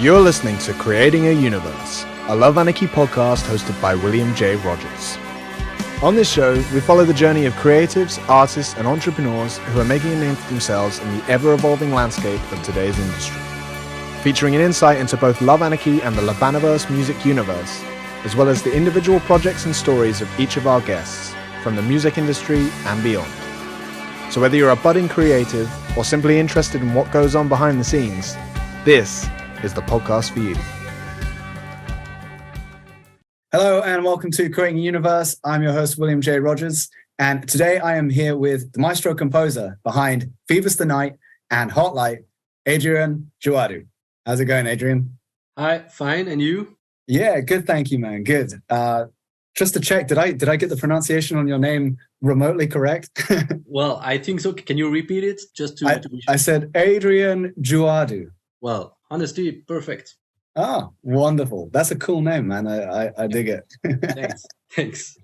You're listening to Creating a Universe, a Love Anarchy podcast hosted by William J. Rogers. On this show, we follow the journey of creatives, artists, and entrepreneurs who are making a name for themselves in the ever-evolving landscape of today's industry. Featuring an insight into both Love Anarchy and the Labaniverse music universe, as well as the individual projects and stories of each of our guests, from the music industry and beyond. So whether you're a budding creative or simply interested in what goes on behind the scenes, this is the podcast for you. Hello and welcome to Creating a Universe. I'm your host, William J. Rogers, and today I am here with the maestro composer behind Phoebus The Knight and Hartlight, Adrien Djouadou. How's it going, Adrien? Hi, fine, and you? Yeah, good, thank you, man, good. Just to check, did I get the pronunciation on your name remotely correct? Well, I think so. Can you repeat it? Just to be sure. I said Adrien Djouadou. Well, honestly, perfect. Oh, wonderful. That's a cool name, man. I dig it. Thanks.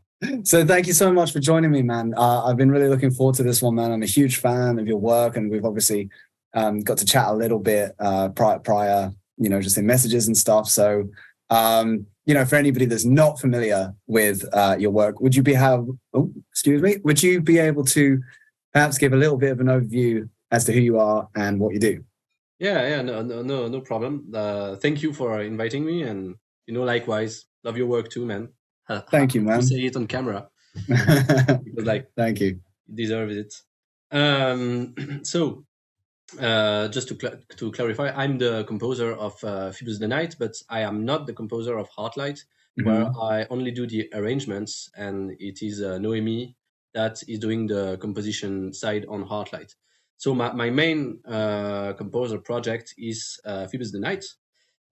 So thank you so much for joining me, man. I've been really looking forward to this one, man. I'm a huge fan of your work, and we've obviously got to chat a little bit prior, just in messages and stuff. So, for anybody that's not familiar with your work, would you be able to perhaps give a little bit of an overview as to who you are and what you do? Yeah, no problem. Thank you for inviting me, and likewise, love your work too, man. Thank you, man. Say it on camera because, thank you. You deserve it. So, just to clarify, I'm the composer of Phoebus The Knight, but I am not the composer of Hartlight, where I only do the arrangements, and it is Noémie that is doing the composition side on Hartlight. So my main composer project is Phoebus The Knight.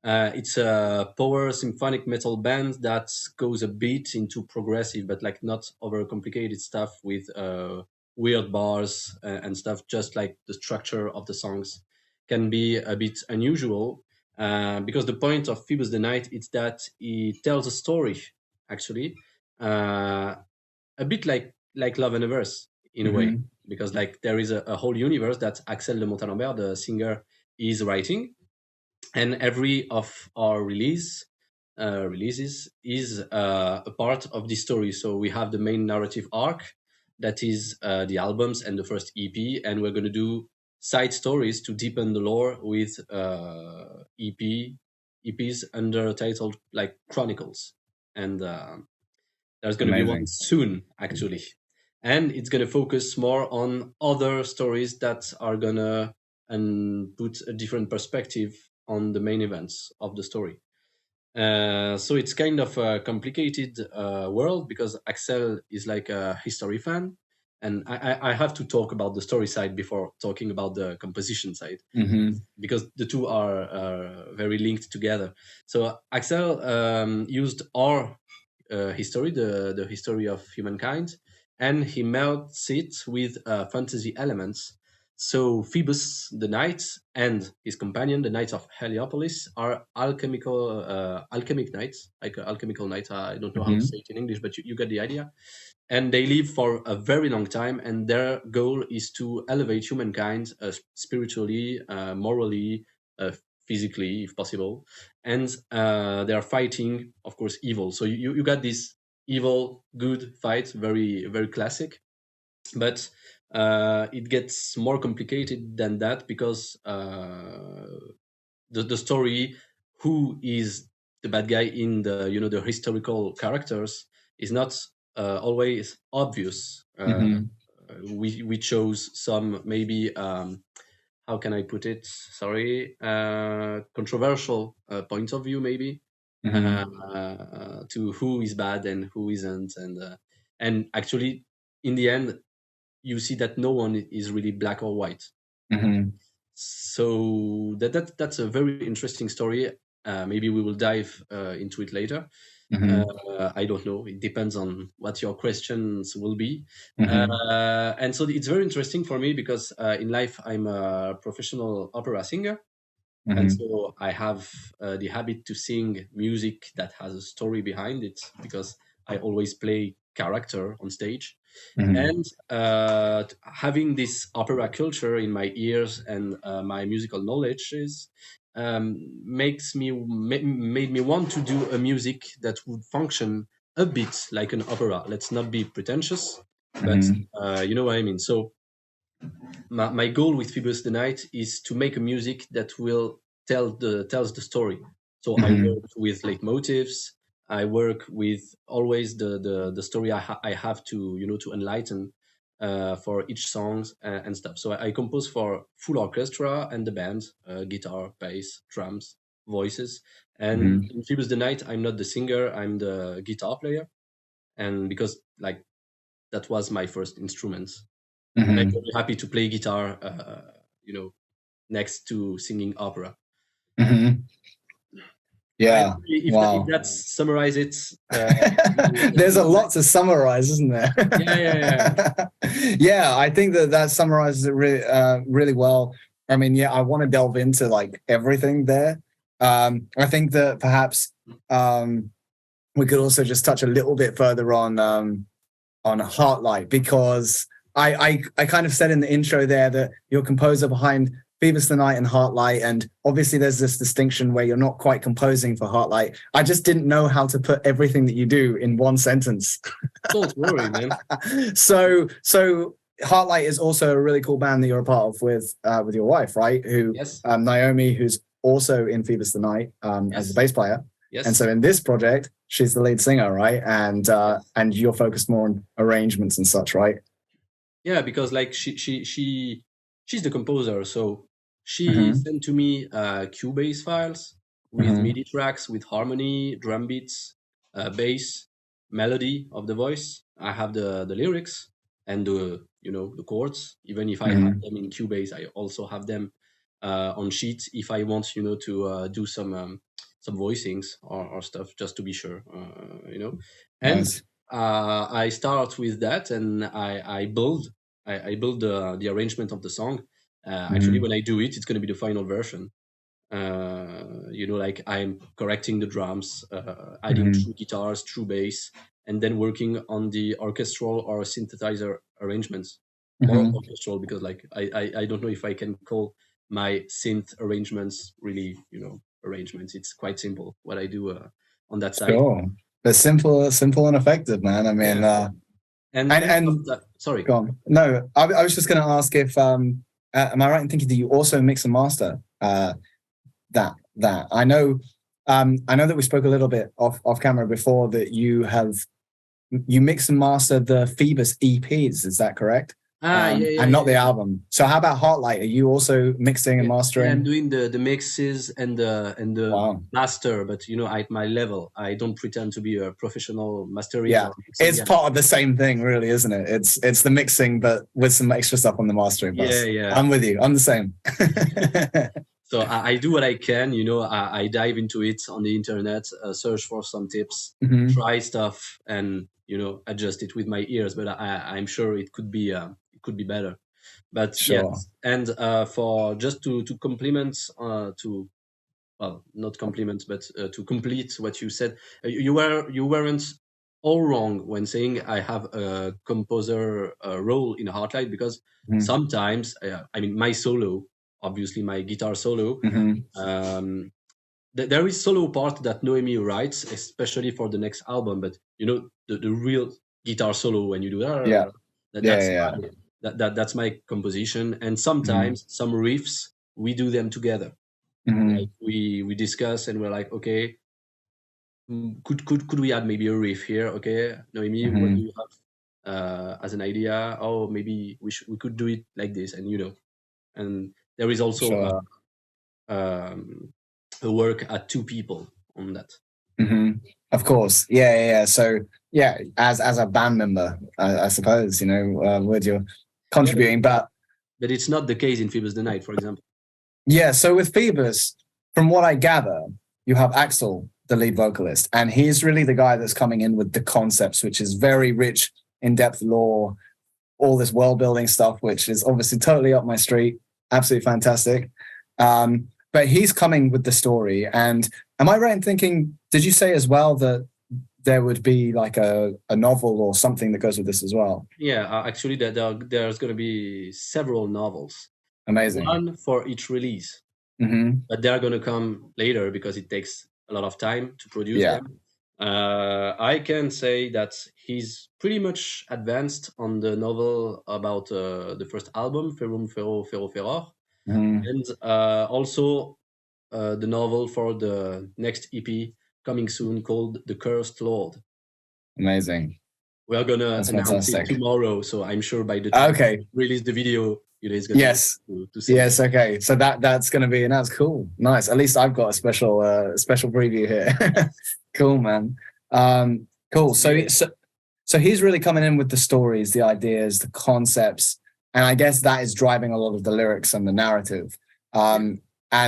It's a power symphonic metal band that goes a bit into progressive, but not overcomplicated stuff with weird bars and stuff. Just like the structure of the songs can be a bit unusual, because the point of Phoebus The Knight is that he tells a story, actually, a bit like Love and a Verse in a way. Because there is a whole universe that Axel de Montalembert, the singer, is writing, and every of our releases is a part of this story. So we have the main narrative arc, that is the albums and the first EP, and we're going to do side stories to deepen the lore with EPs under titled Chronicles, and there's going to be one soon, actually. And it's going to focus more on other stories that are going to put a different perspective on the main events of the story. So it's kind of a complicated world, because Axel is a history fan. And I have to talk about the story side before talking about the composition side, because the two are very linked together. So Axel used our history, the history of humankind, and he melts it with fantasy elements. So Phoebus the Knight and his companion, the Knights of Heliopolis, are alchemic knights, alchemical knights. I don't know how to say it in English, but you get the idea. And they live for a very long time, and their goal is to elevate humankind spiritually, morally, physically, if possible. And they are fighting, of course, evil. So you got this evil good fight, very very classic, but it gets more complicated than that, because the story, who is the bad guy in the the historical characters, is not always obvious. We chose some maybe how can I put it, controversial point of view, maybe. To who is bad and who isn't, and actually in the end you see that no one is really black or white. So that's a very interesting story. Maybe we will dive into it later. I don't know, it depends on what your questions will be. And so it's very interesting for me, because in life I'm a professional opera singer. And so I have the habit to sing music that has a story behind it, because I always play character on stage. And having this opera culture in my ears and my musical knowledge made me want to do a music that would function a bit like an opera. Let's not be pretentious, but you know what I mean. So my goal with Phoebus the Knight is to make a music that will tells the story. So I work with leitmotifs. I work with always the story I have to to enlighten for each songs and stuff. So I compose for full orchestra and the band, guitar, bass, drums, voices. And in Phoebus the Knight, I'm not the singer, I'm the guitar player. And because like that was my first instrument. And I'm very happy to play guitar, next to singing opera. Yeah. If that summarize it, there's a lot to summarize, isn't there? Yeah. Yeah, I think that summarizes it really, really well. I mean, yeah, I want to delve into like everything there. I think that perhaps we could also just touch a little bit further on Hartlight, because I kind of said in the intro there that you're composer behind Phoebus the Knight and Hartlight, and obviously there's this distinction where you're not quite composing for Hartlight. I just didn't know how to put everything that you do in one sentence. Don't worry, man. So Hartlight is also a really cool band that you're a part of with your wife, right? Who Yes. Noémie, who's also in Phoebus the Knight as a bass player. Yes. And so in this project, she's the lead singer, right? And you're focused more on arrangements and such, right? Yeah, because like she's the composer, so she sent to me Cubase files with MIDI tracks, with harmony, drum beats, bass, melody of the voice. I have the lyrics and the chords. Even if I have them in Cubase, I also have them on sheet if I want to do some voicings or stuff, just to be sure, And Nice. I start with that, and I build the arrangement of the song. Actually, when I do it, it's going to be the final version. Like I'm correcting the drums, adding true guitars, true bass, and then working on the orchestral or synthesizer arrangements. More orchestral, because like I don't know if I can call my synth arrangements really arrangements. It's quite simple what I do on that side. Sure. But simple and effective, man. I mean, sorry. Go on. No, I was just going to ask if am I right in thinking that you also mix and master that? I know that we spoke a little bit off camera before that you mix and master the Phoebus EPs. Is that correct? And not the album. So how about Hartlight? Are you also mixing and mastering? I'm doing the mixes and the master, but at my level, I don't pretend to be a professional master. Yeah, it's part of the same thing, really, isn't it? It's the mixing, but with some extra stuff on the mastering. Yeah. I'm with you. I'm the same. So I do what I can. I dive into it on the internet, search for some tips, try stuff, and adjust it with my ears. But I'm sure it could be better. But sure. Yes, and for just to complement not compliment, but to complete what you said, you weren't all wrong when saying I have a composer role in Hartlight, because sometimes my solo, obviously my guitar solo, there is solo part that Noémie writes, especially for the next album, but the real guitar solo when you do that, that's my composition. And sometimes some riffs we do them together. Like we discuss and we're like, okay, could we add maybe a riff here? Okay, Noémie, what do you have as an idea? Oh, maybe we could do it like this, and and there is also a work at two people on that. Of course, yeah. So yeah, as a band member, I suppose would you're contributing, but it's not the case in Phoebus the Knight, for example. Yeah, so with Phoebus, from what I gather, you have Axel, the lead vocalist, and he's really the guy that's coming in with the concepts, which is very rich, in-depth lore, all this world-building stuff, which is obviously totally up my street, absolutely fantastic. But he's coming with the story. And am I right in thinking, did you say as well that there would be like a novel or something that goes with this as well? Yeah, actually, there's going to be several novels. Amazing. One for each release. but they are going to come later because it takes a lot of time to produce them. I can say that he's pretty much advanced on the novel about the first album, Ferrum Ferro Ferro Ferror, and also the novel for the next EP coming soon called The Cursed Lord. Amazing. We are going to announce it tomorrow, so I'm sure by the time we release the video, it's going to see. Yes, okay. So that's going to be, and that's cool. Nice. At least I've got a special preview here. Cool, man. Cool. So he's really coming in with the stories, the ideas, the concepts, and I guess that is driving a lot of the lyrics and the narrative. And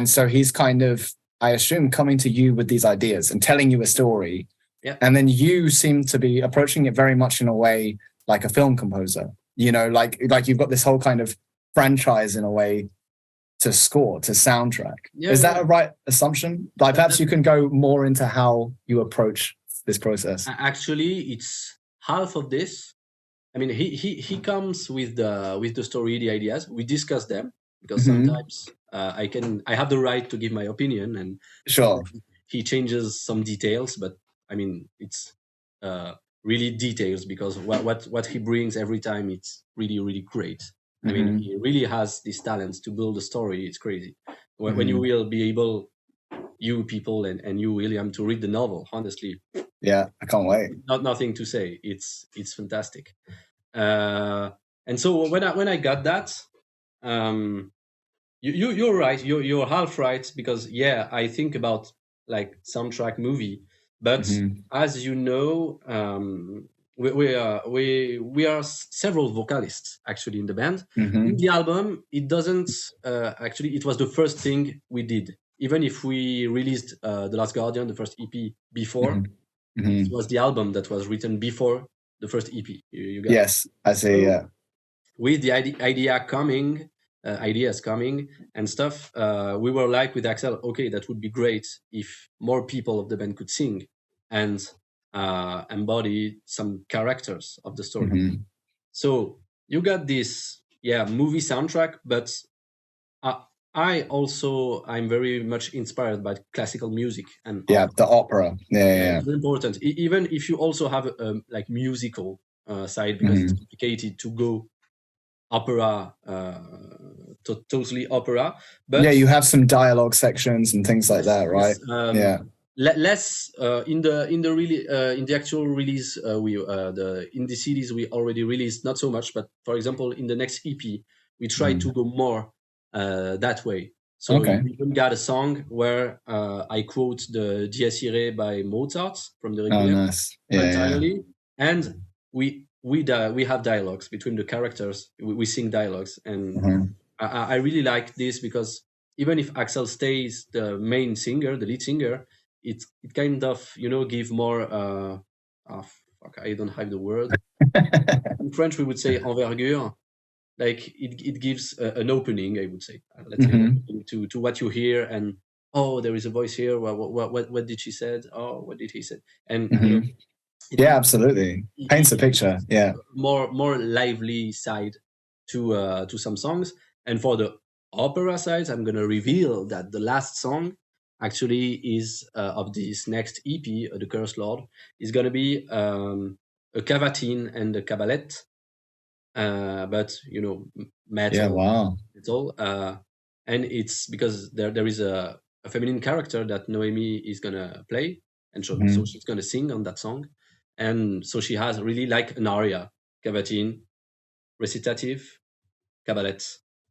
so he's kind of, I assume, coming to you with these ideas and telling you a story. Yeah. And then you seem to be approaching it very much in a way like a film composer, like you've got this whole kind of franchise in a way to score, to soundtrack. Is that a right assumption? Like perhaps you can go more into how you approach this process. Actually, it's half of this. I mean, he comes with the story, the ideas. We discuss them because sometimes I have the right to give my opinion, and sure, he changes some details, but I mean, it's really details because what he brings every time, it's really, really great. I mean, he really has this talent to build a story. It's crazy. When you will be able, you people and you, William, to read the novel, honestly. Yeah, I can't wait. Nothing to say. It's fantastic. And so when I got that, you're right. You're half right because I think about like soundtrack movie. But as you know, we are several vocalists actually in the band. In the album, it doesn't actually. It was the first thing we did. Even if we released The Last Guardian, the first EP, before, it was the album that was written before the first EP. You got yes, I see. So, with the ideas coming and stuff, we were like with Axel, okay, that would be great if more people of the band could sing and embody some characters of the story. So you got this movie soundtrack, but I'm very much inspired by classical music and the opera. It's very important, even if you also have a like musical side, because it's complicated to go opera, totally opera. But you have some dialogue sections and things like that, right? Less in the actual release. In the CDs we already released, not so much. But for example, in the next EP, we try to go more that way. So you even got a song where I quote the Dies Irae by Mozart from the Requiem entirely, and we have dialogues between the characters. We sing dialogues, and I really like this because even if Axel stays the main singer, the lead singer, it kind of give more. I don't have the word. In French, we would say envergure. Like it gives an opening, I would say, let's say, to what you hear, and there is a voice here. What did she said? Oh, what did he say? And absolutely paints a picture. Yeah, more lively side to some songs. And for the opera side, I'm gonna reveal that the last song actually is of this next EP, The Cursed Lord, is gonna be a cavatine and a cabaret. But metal. Yeah, wow. It's all, and it's because there is a feminine character that Noémie is gonna play, and so she's gonna sing on that song, and so she has really like an aria, cavatine, recitative, cabaret.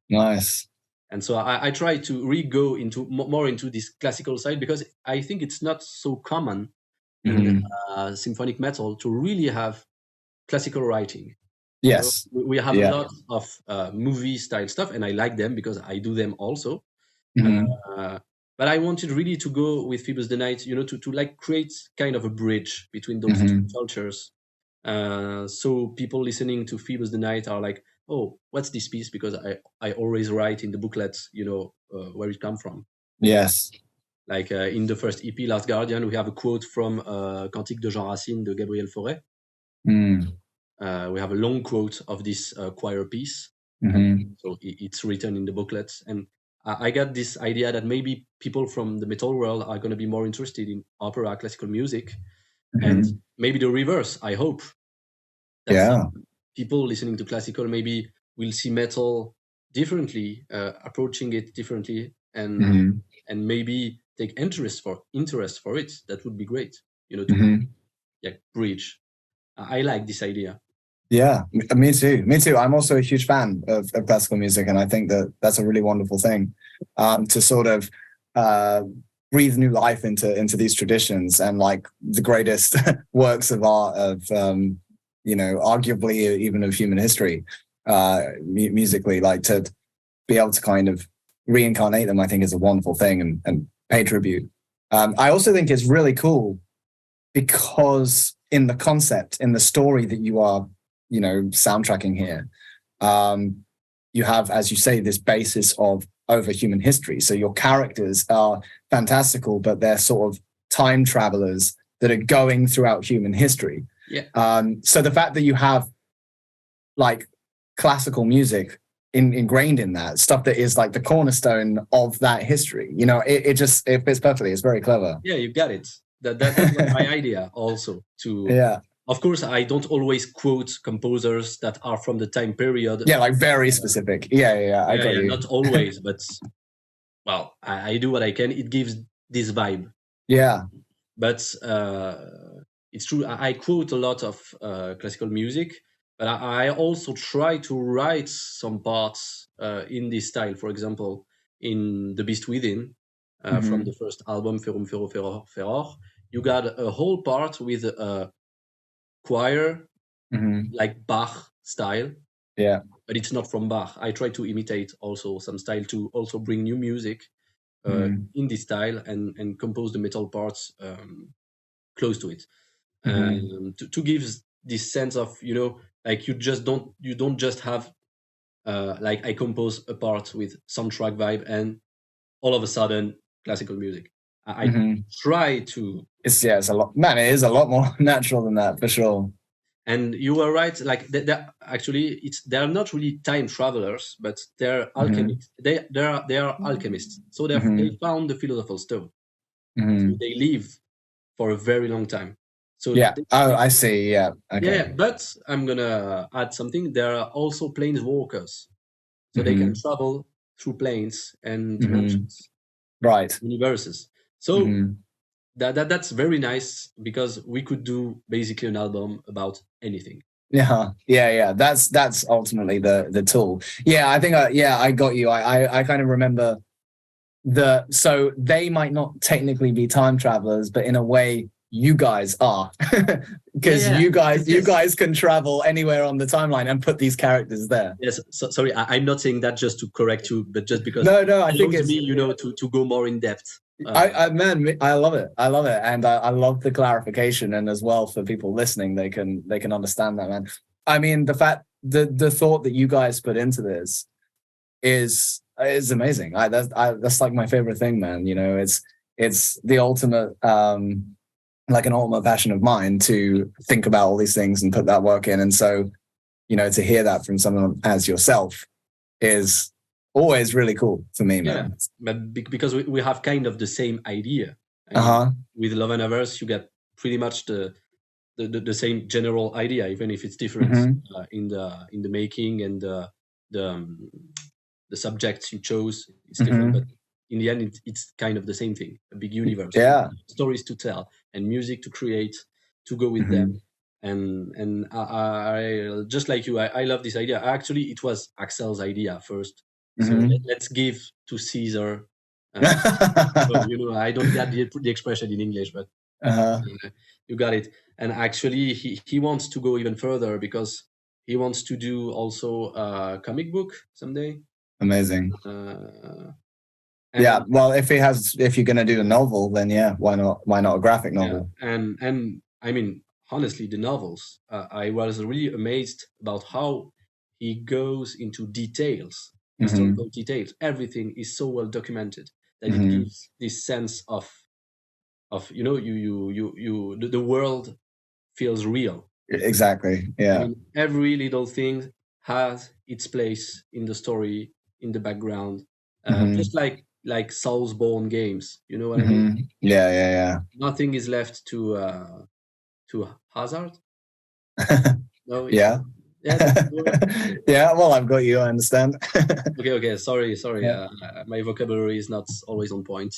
Nice. And so I try to go into more into this classical side because I think it's not so common in symphonic metal to really have classical writing. Yes. We have a lot of movie style stuff, and I like them because I do them also. But I wanted really to go with Phoebus the Knight, to like create kind of a bridge between those two cultures. So people listening to Phoebus the Knight are like, oh, what's this piece? Because I always write in the booklets, where it come from. Yes. Like in the first EP, Last Guardian, we have a quote from Cantique de Jean Racine de Gabriel Fauré. We have a long quote of this choir piece. So it's written in the booklets. And I got this idea that maybe people from the metal world are going to be more interested in opera, classical music, and maybe the reverse. I hope that some people listening to classical maybe will see metal differently, approaching it differently, and maybe take interest for it. That would be great, to bridge. I like this idea. Yeah, me too. I'm also a huge fan of classical music, and I think that that's a really wonderful thing, to sort of breathe new life into these traditions, and like the greatest works of art of arguably even of human history, musically, like to be able to kind of reincarnate them, I think is a wonderful thing, and pay tribute. I also think it's really cool because in the concept, in the story that you are soundtracking here, you have, as you say, this basis of over human history. So your characters are fantastical, but they're sort of time travelers that are going throughout human history. So the fact that you have like classical music ingrained in that stuff, that is like the cornerstone of that history, it fits perfectly. It's very clever. Yeah, you got it. That's my idea also to Of course, I don't always quote composers that are from the time period. Yeah, like very specific. Yeah. I got you. Not always, but well, I do what I can. It gives this vibe. Yeah. But it's true. I quote a lot of classical music, but I also try to write some parts in this style. For example, in The Beast Within, from the first album, Ferum Fero Feror, you got a whole part with choir, like Bach style, but it's not from Bach. I try to imitate also some style to also bring new music in this style, and compose the metal parts close to it, to give this sense of like you don't just have like I compose a part with soundtrack vibe and all of a sudden classical music. I try to. It's a lot, man. It is a lot more natural than that, for sure. And you were right. Like actually, they're not really time travelers, but they're alchemists. They are alchemists. So they found the philosopher's stone. So they live for a very long time. So I see. Yeah. Okay. Yeah, but I'm gonna add something. There are also planeswalkers, so they can travel through planes and dimensions, right? Universes. So that's very nice, because we could do basically an album about anything. Yeah. That's ultimately the tool. Yeah, I think. I got you. I kind of remember so they might not technically be time travelers, but in a way you guys are, because you guys can travel anywhere on the timeline and put these characters there. Yes. So, sorry, I'm not saying that just to correct you, but just because I think it's me, to go more in depth. I love it, and I love the clarification, and as well for people listening, they can understand that, man. I mean, the fact the thought that you guys put into this is amazing. That's like my favorite thing, man. It's the ultimate like an ultimate passion of mine to think about all these things and put that work in, and so to hear that from someone as yourself is always really cool for me, man. But because we have kind of the same idea. With Love and Averse, you get pretty much the same general idea, even if it's different in the making and the subjects you chose. It's different, but in the end, it's kind of the same thing. A big universe, stories to tell, and music to create to go with them. And I just like you, I love this idea. Actually, it was Axel's idea first. So let's give to Caesar. So, I don't get the expression in English, but you got it. And actually, he wants to go even further, because he wants to do also a comic book someday. Amazing. Well, if you're gonna do a novel, then why not a graphic novel? And I mean, honestly, the novels, I was really amazed about how he goes into details. Historical details. Everything is so well documented that it gives this sense of the world feels real. Exactly. Yeah. I mean, every little thing has its place in the story, in the background, just like Soulsborne games. You know what I mean? Yeah. Nothing is left to hazard. No. Yeah. Yeah. Well, I've got you. I understand. Okay. Sorry. Yeah. My vocabulary is not always on point.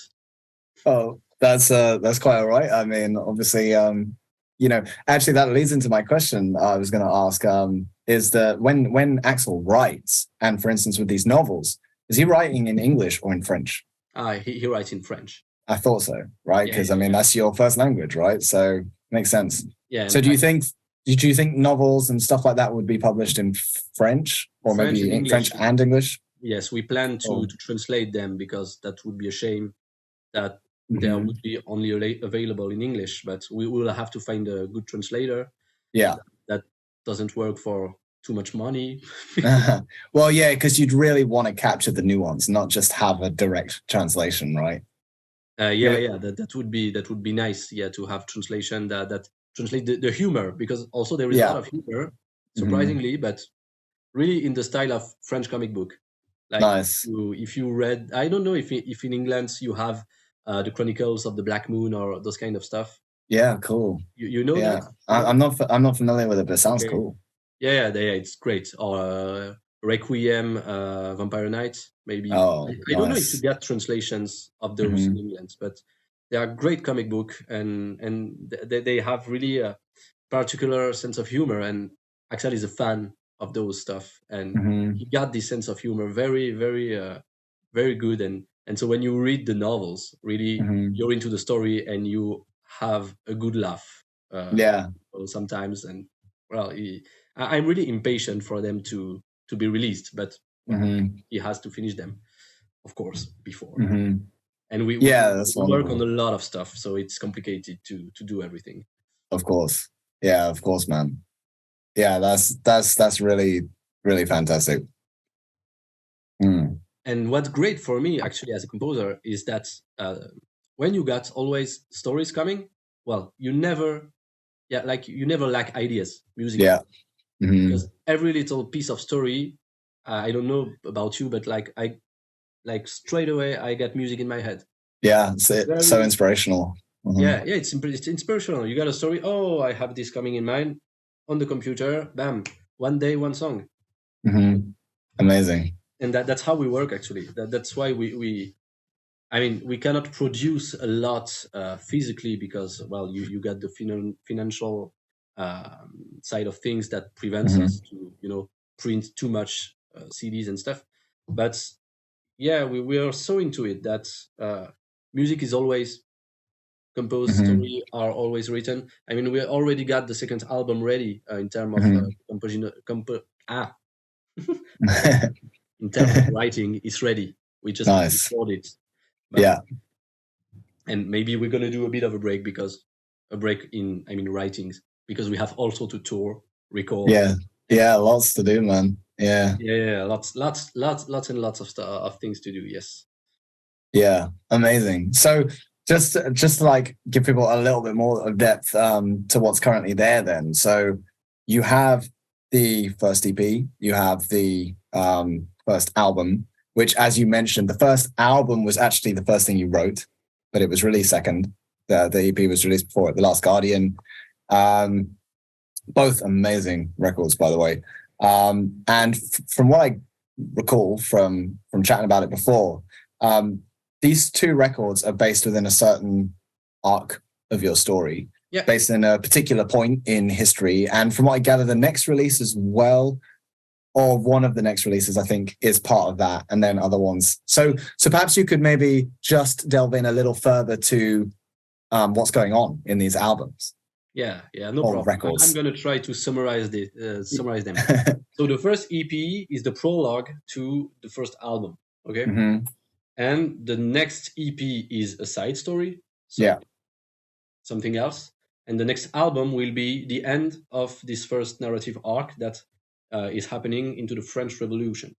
Oh, that's quite all right. I mean, obviously, actually that leads into my question I was going to ask, is that when Axel writes, and for instance with these novels, is he writing in English or in French? He writes in French. I thought so, right? Because I mean, that's your first language, right? So makes sense. Yeah. So do you think novels and stuff like that would be published in French or maybe in French and English? Yes, we plan to translate them, because that would be a shame that there would be only available in English, but we will have to find a good translator. Yeah. That doesn't work for too much money. Well, yeah, because you'd really want to capture the nuance, not just have a direct translation, right? That would be nice. Yeah, to have translation that translate the humor, because also there is a lot of humor, surprisingly, but really in the style of French comic book. Like, nice. If you read, I don't know if in England you have the Chronicles of the Black Moon or those kind of stuff. Yeah, cool. You know that? I'm not familiar with it, but it sounds cool. Yeah, it's great. Or Requiem, Vampire Knight, maybe. Oh, I don't know if you get translations of those in England, but they are great comic book, and they have really a particular sense of humor. And Axel is a fan of those stuff, and he got this sense of humor very, very, very good. And so when you read the novels, really you're into the story and you have a good laugh. Sometimes, and well, I'm really impatient for them to be released, but he has to finish them, of course, before. And we work on a lot of stuff, so it's complicated to do everything. Of course, man. Yeah, that's really, really fantastic. And what's great for me, actually, as a composer, is that when you got always stories coming, well, you never lack ideas, music. Yeah. Because every little piece of story, I don't know about you, but I straight away I get music in my head. Yeah, it's so inspirational. Yeah, it's inspirational. You got a story. Oh, I have this coming in mind. On the computer, bam! One day, one song. Amazing. And that's how we work, actually. That's why we cannot produce a lot physically, because, well, you got the financial side of things that prevents us to print too much CDs and stuff. But yeah, we are so into it that music is always composed, story are always written. I mean, we already got the second album ready in terms of composition. In terms of writing, it's ready. We just record it. But, and maybe we're gonna do a bit of a break in writings, because we have also to tour, record. Yeah, lots to do, man. Yeah, lots and lots of stuff, of things to do. Yes. Yeah, amazing. So just to like give people a little bit more of depth to what's currently there then. So you have the first EP, you have the first album, which, as you mentioned, the first album was actually the first thing you wrote, but it was released second. The EP was released before it, The Last Guardian. Both amazing records, by the way. And from what I recall from chatting about it before, these two records are based within a certain arc of your story, based in a particular point in history. And from what I gather, the next release as well, or one of the next releases, I think, is part of that, and then other ones. So perhaps you could maybe just delve in a little further to what's going on in these albums. Yeah, no problem. Records. I'm going to try to summarize them. So the first EP is the prologue to the first album, okay? And the next EP is a side story, something else. And the next album will be the end of this first narrative arc that is happening into the French Revolution.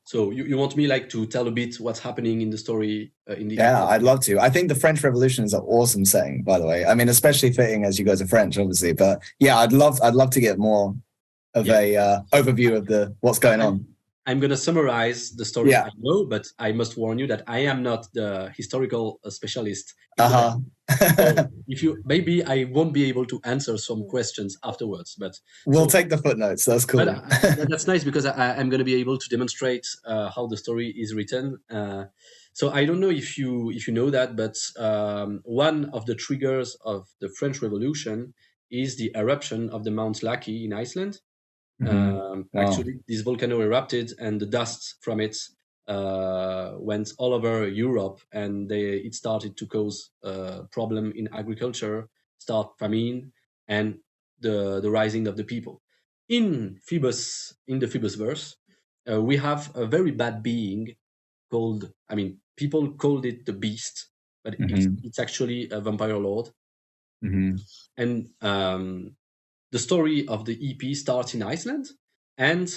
So you want me to tell a bit what's happening in the story? I'd love to. I think the French Revolution is an awesome setting, by the way. I mean, especially fitting as you guys are French, obviously. But yeah, I'd love to get more of a overview of what's going on. I'm going to summarize the story Yeah. I know, but I must warn you that I am not the historical specialist. Uh-huh. So maybe I won't be able to answer some questions afterwards, but we'll take the footnotes. That's cool. But that's nice because I'm going to be able to demonstrate how the story is written. So I don't know if you know that, but one of the triggers of the French Revolution is the eruption of the Mount Laki in Iceland. Wow. Actually, this volcano erupted, and the dust from it went all over Europe, and it started to cause problem in agriculture, start famine, and the rising of the people. In the Phoebus verse, we have a very bad being called. I mean, people called it the Beast, but it's actually a vampire lord. And the story of the EP starts in Iceland, and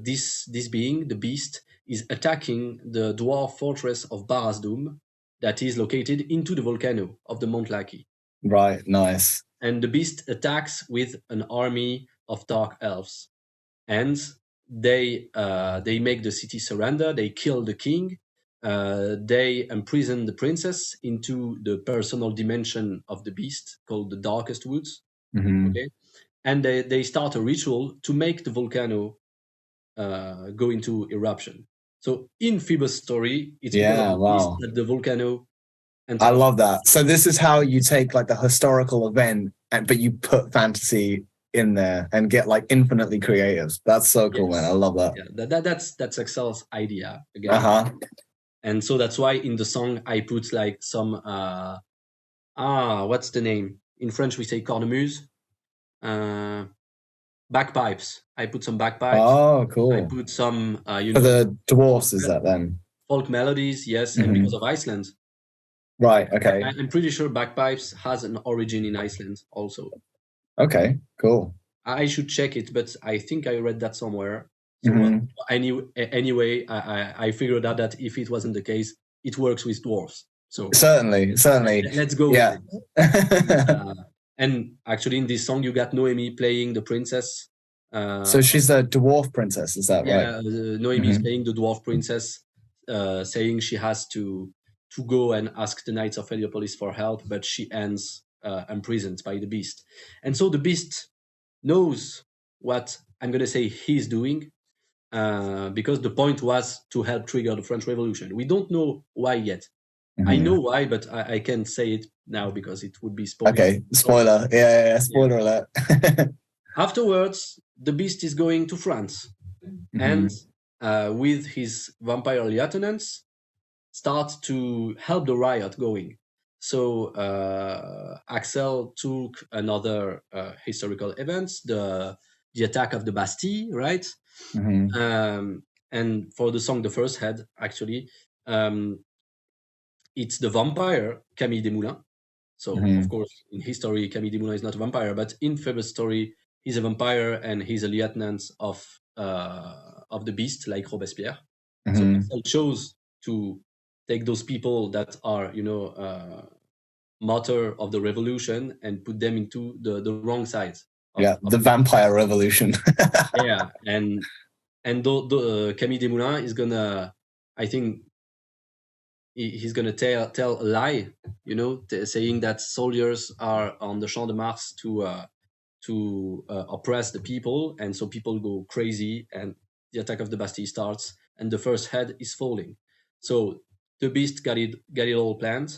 this being, the Beast, is attacking the dwarf fortress of Barasdum that is located into the volcano of the Mount Laki. Right, nice. And the Beast attacks with an army of dark elves, and they make the city surrender. They kill the king. They imprison the princess into the personal dimension of the Beast called the Darkest Woods. Okay, and they start a ritual to make the volcano go into eruption. So in Phoebus' story, it's because of the Beast that the volcano. I love that. So this is how you take like the historical event, but you put fantasy in there and get like infinitely creative. That's so cool, man. I love that. Yeah, that's Axel's idea again. And so that's why in the song I put like some what's the name? In French we say cornemuse. Bagpipes. I put some bagpipes. Oh, cool. I put some for the dwarfs, is that then? Folk melodies, yes, and because of Iceland. Right, okay. I'm pretty sure bagpipes has an origin in Iceland also. Okay, cool. I should check it, but I think I read that somewhere. So anyway, I figured out that if it wasn't the case, it works with dwarfs. So certainly. Let's go. Yeah. With it. And actually, in this song, you got Noémie playing the princess. So she's a dwarf princess, is that right? Yeah, Noémie is playing the dwarf princess, saying she has to go and ask the Knights of Heliopolis for help, but she ends imprisoned by the Beast. And so the Beast knows what I'm going to say he's doing, because the point was to help trigger the French Revolution. We don't know why yet. I know why, but I can't say it now because it would be spoiler. Okay, spoiler. Yeah, spoiler alert. Afterwards, the Beast is going to France, and with his vampire lieutenants, start to help the riot going. So Axel took another historical event, the attack of the Bastille, right? And for the song, the first head, actually, it's the vampire Camille Desmoulins. So of course, in history, Camille Desmoulins is not a vampire, but in Phoebus' story, he's a vampire and he's a lieutenant of the Beast, like Robespierre. So Axel chose to take those people that are, martyr of the revolution and put them into the wrong side. The vampire revolution. Yeah, and Camille Desmoulins is gonna, I think, he's gonna tell a lie, saying that soldiers are on the Champ de Mars to oppress the people, and so people go crazy, and the attack of the Bastille starts, and the first head is falling. So the Beast got it all planned,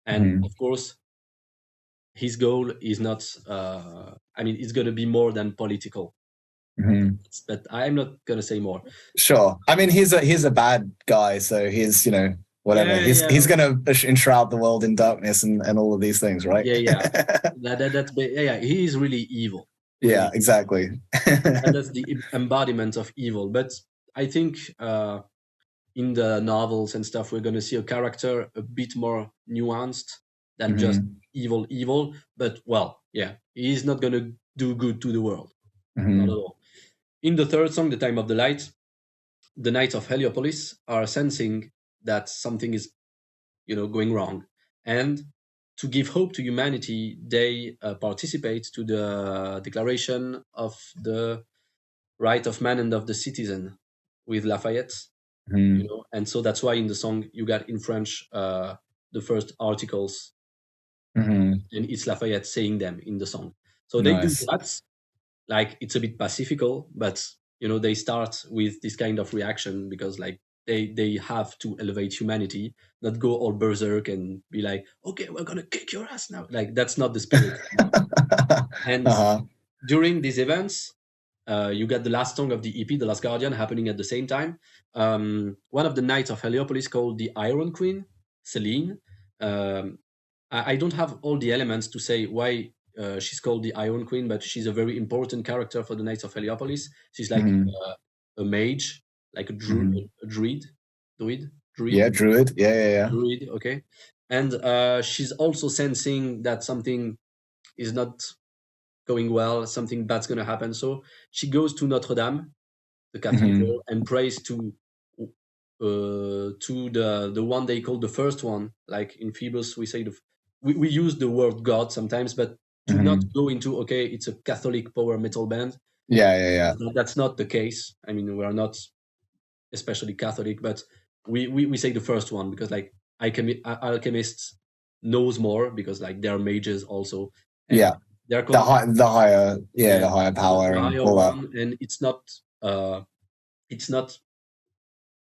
and of course, his goal is not. It's going to be more than political. But I'm not going to say more. Sure. I mean, he's a bad guy, so he's whatever. He's going to enshroud the world in darkness and all of these things, right? Yeah. He is really evil. Yeah, exactly. And that's the embodiment of evil. But I think in the novels and stuff, we're going to see a character a bit more nuanced than just evil. But he's not going to do good to the world. Not at all. In the third song, The Time of the Light, the Knights of Heliopolis are sensing that something is, going wrong. And to give hope to humanity, they participate to the Declaration of the Right of Man and of the Citizen. with Lafayette, Mm-hmm. you know, and so that's why in the song you got in French the first articles, Mm-hmm. and it's Lafayette saying them in the song. So they do Nice. that, like it's a bit pacifical, but you know they start with this kind of reaction because like they have to elevate humanity, not go all berserk and be like, okay, we're gonna kick your ass now. Like that's not the spirit. And during these events, you got the last song of the EP, The Last Guardian, happening at the same time. One of the knights of Heliopolis called the Iron Queen, Celine. I don't have all the elements to say why she's called the Iron Queen, but she's a very important character for the Knights of Heliopolis. She's like a mage, like a druid. Yeah, druid. Yeah. Druid, okay. And she's also sensing that something is not going well, something bad's going to happen. So she goes to Notre Dame, the cathedral, and prays to the one they call the first one. Like in Phoebus, we say we use the word God sometimes, but to not go into, okay, it's a Catholic power metal band. Yeah. That's not the case. I mean, we are not especially Catholic, but we say the first one because like alchemists knows more because like they're mages also. And they're the higher power the higher one, and it's not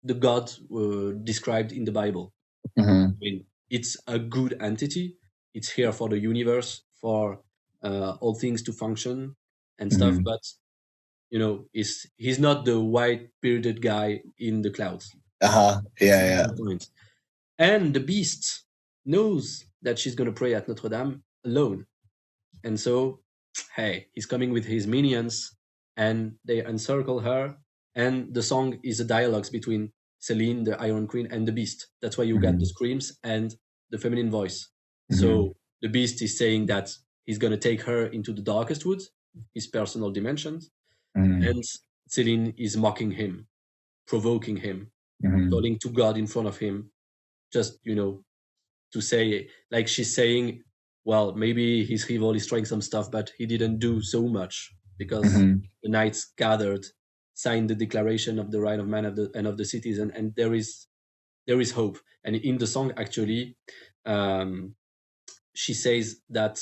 the God described in the Bible. I mean, it's a good entity. It's here for the universe, for all things to function and stuff. But you know, he's not the white bearded guy in the clouds. Yeah. And the beast knows that she's gonna pray at Notre Dame alone, and so hey, he's coming with his minions, and they encircle her. And the song is a dialogue between Celine, the Iron Queen, and the Beast. That's why you got the screams and the feminine voice. So the Beast is saying that he's going to take her into the darkest woods, his personal dimensions. And Celine is mocking him, provoking him, calling to God in front of him, just, you know, to say, like she's saying, well, maybe his rival is trying some stuff, but he didn't do so much because the knights gathered, signed the Declaration of the Right of Man and of the Citizen, and there is hope. And in the song, actually, she says that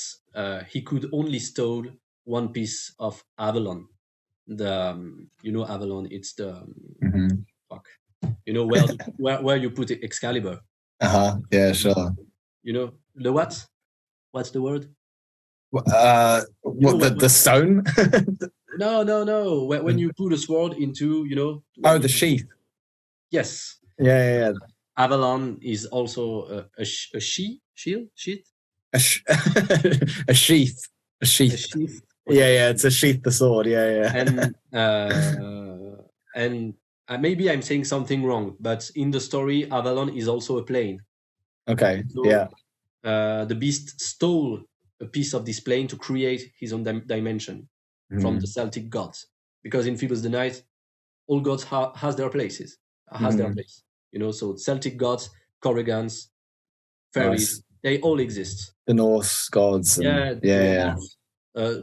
he could only stole one piece of Avalon. You know Avalon, it's the you know where you put Excalibur. Yeah, sure. You know the what? What's the word? The stone? No. When you put a sword into, you know. Oh, the sheath. Yes. Yeah. Avalon is also a sheath. A sheath. Yeah. It's a sheath, the sword. Yeah. And maybe I'm saying something wrong, but in the story, Avalon is also a plane. Okay. So, yeah. The beast stole a piece of this plane to create his own dimension from the Celtic gods, because in Phoebus the Knight, all gods has their place, you know. So Celtic gods, Corrigans, fairies, they all exist. The Norse gods.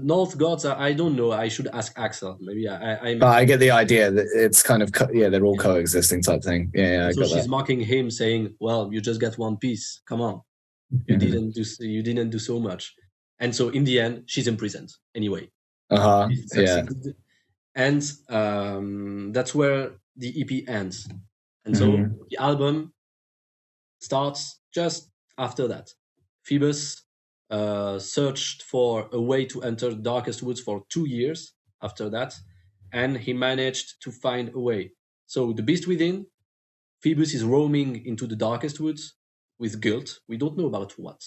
North gods, I don't know. I should ask Axel. Maybe I get the idea that it's kind of they're all coexisting type thing. Yeah. So she's mocking him, saying, "Well, you just got one piece. Come on, you didn't do so much." And so in the end, she's imprisoned anyway. Yeah. And that's where the EP ends. And so the album starts just after that. Phoebus searched for a way to enter the darkest woods for 2 years after that, and he managed to find a way. So the beast within, Phoebus is roaming into the darkest woods with guilt. We don't know about what,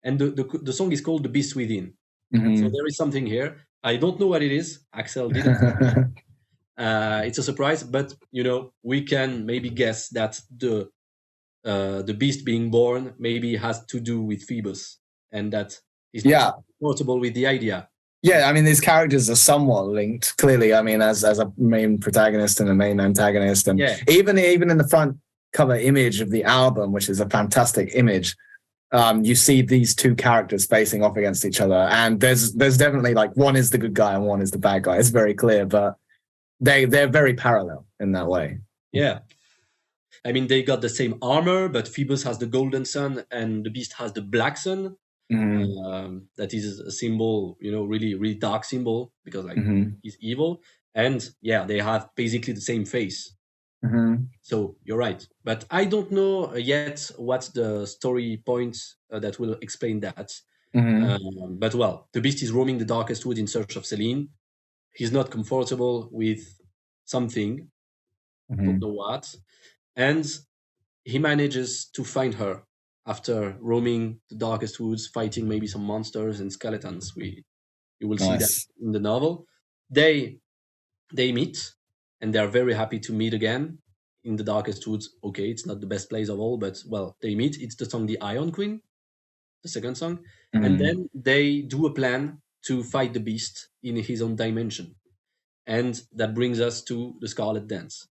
and the song is called The Beast Within. So there is something here. I don't know what it is. Axel didn't. It's a surprise, but you know, we can maybe guess that the beast being born maybe has to do with Phoebus, and that is notable with the idea. Yeah, I mean, these characters are somewhat linked, clearly. I mean, as a main protagonist and a main antagonist, and even in the front cover image of the album, which is a fantastic image, you see these two characters facing off against each other, and there's definitely like one is the good guy and one is the bad guy. It's very clear, but they're very parallel in that way. Yeah. I mean, they got the same armor, but Phoebus has the golden sun and the beast has the black sun. That is a symbol, really, really dark symbol, because like he's evil. And yeah, they have basically the same face. So you're right. But I don't know yet what's the story point that will explain that. But well, the beast is roaming the darkest wood in search of Selene. He's not comfortable with something, don't know what. And he manages to find her after roaming the darkest woods, fighting maybe some monsters and skeletons. You will see that in the novel. They meet, and they are very happy to meet again in the darkest woods. Okay, it's not the best place of all, but well, they meet. It's the song "The Iron Queen," the second song, and then they do a plan to fight the beast in his own dimension, and that brings us to the Scarlet Dance.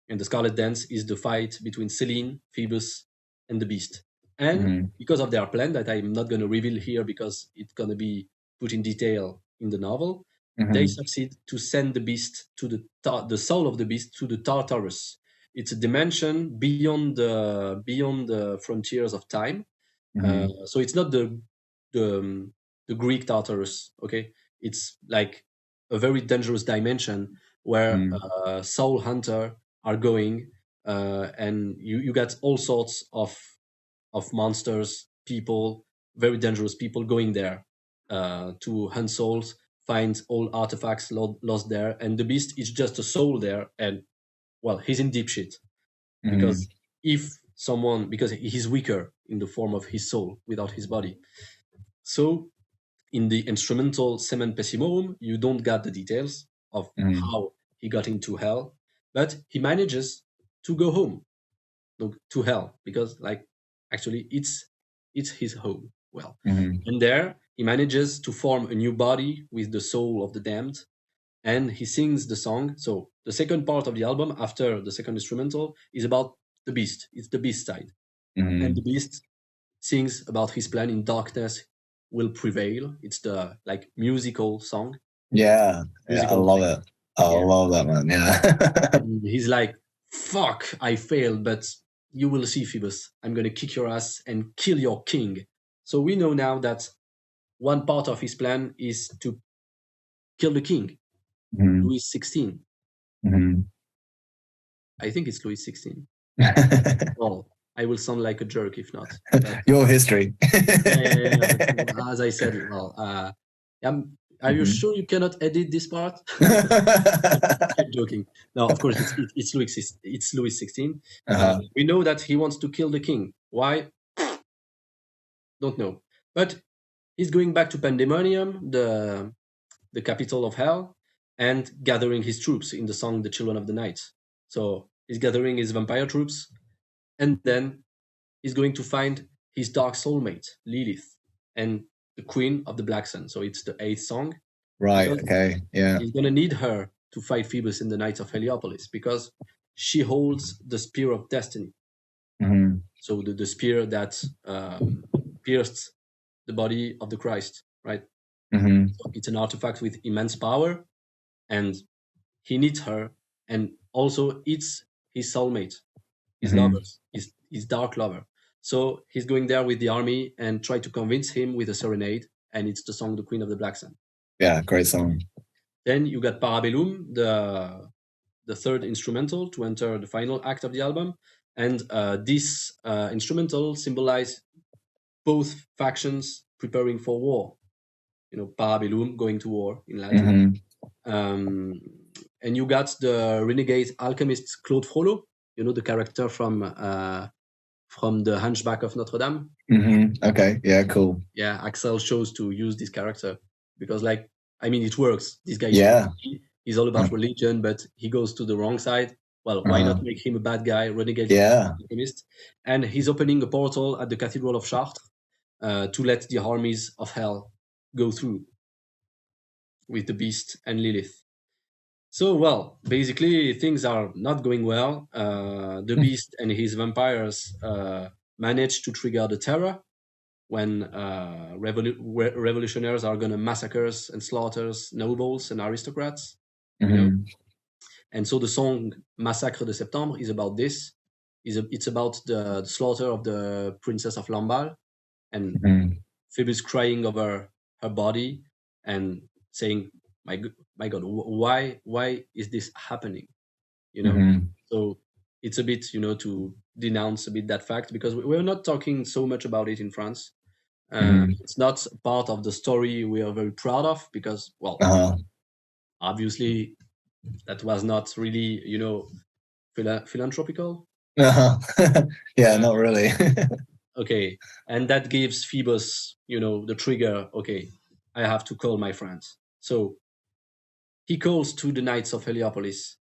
And the Scarlet Dance is the fight between Selene, Phoebus, and the beast. And because of their plan that I'm not going to reveal here because it's going to be put in detail in the novel, they succeed to send the beast to the soul of the beast to the Tartarus. It's a dimension beyond the frontiers of time. So it's not the Greek Tartarus. Okay, it's like a very dangerous dimension where soul hunter are going, and you get all sorts of monsters, people, very dangerous people going there to hunt souls, find all artifacts lost there, and the beast is just a soul there, and well, he's in deep shit because because he's weaker in the form of his soul without his body. So in the instrumental Semen Pessimorum, you don't get the details of how he got into hell, but he manages to go home, to hell, because like actually it's his home. Well, and there he manages to form a new body with the soul of the damned, and he sings the song. So the second part of the album, after the second instrumental, is about the beast. It's the beast side, and the beast sings about his plan in darkness will prevail. It's the like musical song. Yeah, I love it. I love that, man. Yeah. He's like, fuck, I failed, but you will see, Phoebus. I'm going to kick your ass and kill your king. So we know now that one part of his plan is to kill the king, Louis XVI. I think it's Louis XVI. Well, I will sound like a jerk if not. Your history. As I said, well, are you sure you cannot edit this part? I'm joking. No, of course it's Louis XVI. We know that he wants to kill the king. Why? Don't know. But he's going back to Pandemonium, the capital of hell, and gathering his troops in the song "The Children of the Night." So he's gathering his vampire troops, and then he's going to find his dark soulmate, Lilith, and the Queen of the Black Sun. So it's the 8th song. Right, okay, yeah. He's going to need her to fight Phoebus in the Nights of Heliopolis because she holds the Spear of Destiny. So the spear that pierced the body of the Christ, right? So it's an artifact with immense power, and he needs her, and also it's his soulmate, his lovers, his dark lover. So he's going there with the army and try to convince him with a serenade, and it's the song "The Queen of the Black Sun." Yeah, great song. Then you got Parabellum, the third instrumental to enter the final act of the album, and this instrumental symbolizes both factions preparing for war. Parabellum, going to war in Latin. And you got the renegade alchemist Claude Frollo, the character from the Hunchback of Notre Dame. Okay, yeah, cool. Yeah, Axel chose to use this character because, it works. This guy, he's all about religion, but he goes to the wrong side. Well, why not make him a bad guy, renegade alchemist? And he's opening a portal at the Cathedral of Chartres to let the armies of hell go through with the beast and Lilith. So, well, basically things are not going well. The beast and his vampires manage to trigger the terror when revolutionaries are going to massacre and slaughter nobles and aristocrats. And so the song Massacre de Septembre is about this. It's about the slaughter of the Princess of Lamballe, and Phoebus crying over her body and saying, my God, why is this happening? You know, so it's a bit, to denounce a bit that fact, because we're not talking so much about it in France. It's not part of the story we are very proud of, because, well, obviously that was not really, philanthropical. Yeah, not really. Okay, and that gives Phoebus, the trigger. Okay, I have to call my friends. So he calls to the Knights of Heliopolis,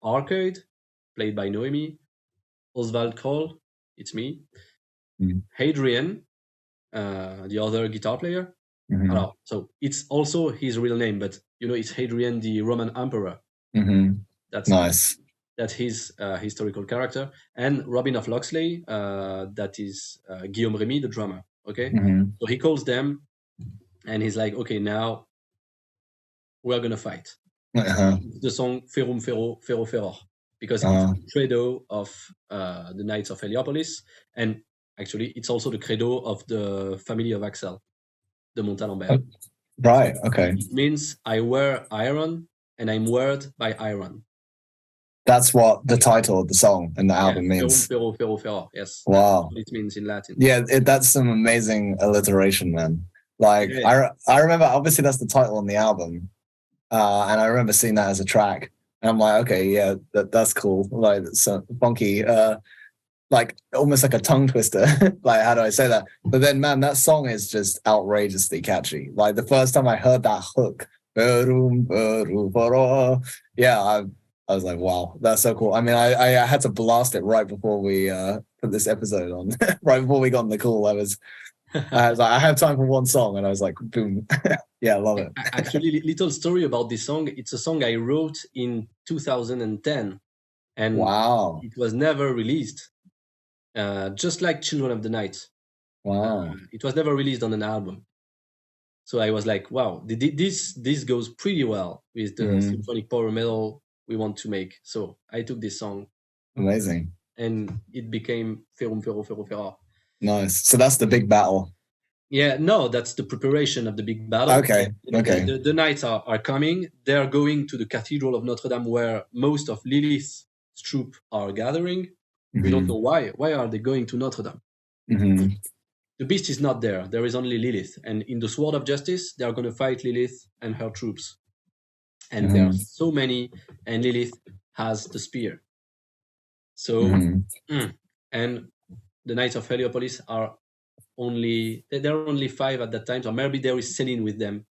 Arcade, played by Noémie, Oswald Kroll, it's me, Adrien, the other guitar player. So it's also his real name, but it's Hadrian, the Roman emperor. That's nice. That's his historical character. And Robin of Locksley, that is Guillaume Remy, the drummer. Okay, so he calls them, and he's like, okay, now we're gonna fight. The song Ferum Ferro Ferro Ferror, because it's the credo of the Knights of Heliopolis, and actually it's also the credo of the family of Axel de Montalembert. Right. Okay. It means I wear iron and I'm word by iron. That's what the title of the song and the album means. Ferro Ferro Ferro. Yes. Wow. It means in Latin. Yeah, that's some amazing alliteration, man. Like I remember, obviously that's the title on the album. And I remember seeing that as a track, and I'm like, okay, yeah, that's cool. Like, it's funky, like almost like a tongue twister. Like, how do I say that? But then, man, that song is just outrageously catchy. Like, the first time I heard that hook, yeah, I was like, wow, that's so cool. I mean, I had to blast it right before we put this episode on. Right before we got on the call, I was like, I have time for one song, and I was like, boom. Yeah, I love it. Actually, little story about this song. It's a song I wrote in 2010, and wow, it was never released. Just like Children of the Night. Wow. It was never released on an album. So I was like, wow, this goes pretty well with the Symphonic Power Metal we want to make. So I took this song. Amazing. And it became Ferum Ferro Ferro Ferro. Nice. So that's the big battle. Yeah, no, that's the preparation of the big battle. Okay. The knights are coming. They're going to the Cathedral of Notre Dame, where most of Lilith's troops are gathering. We don't know why. Why are they going to Notre Dame? The beast is not there. There is only Lilith. And in the Sword of Justice, they are going to fight Lilith and her troops. And there are so many, and Lilith has the spear. So, and the Knights of Heliopolis are there are only 5 at that time, so maybe there is Céline with them.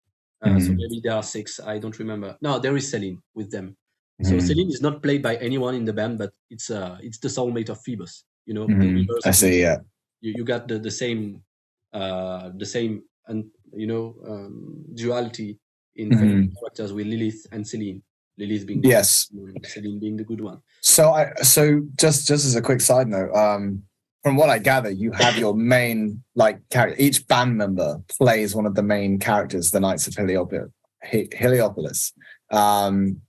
So maybe there are 6, I don't remember. No, there is Céline with them. So Céline is not played by anyone in the band, but it's the soulmate of Phoebus. I see. Yeah, you got the same and duality in characters with Lilith and Céline. Lilith being Céline being the good one. So just as a quick side note, from what I gather, you have your main character. Each band member plays one of the main characters, the Knights of Heliopolis. And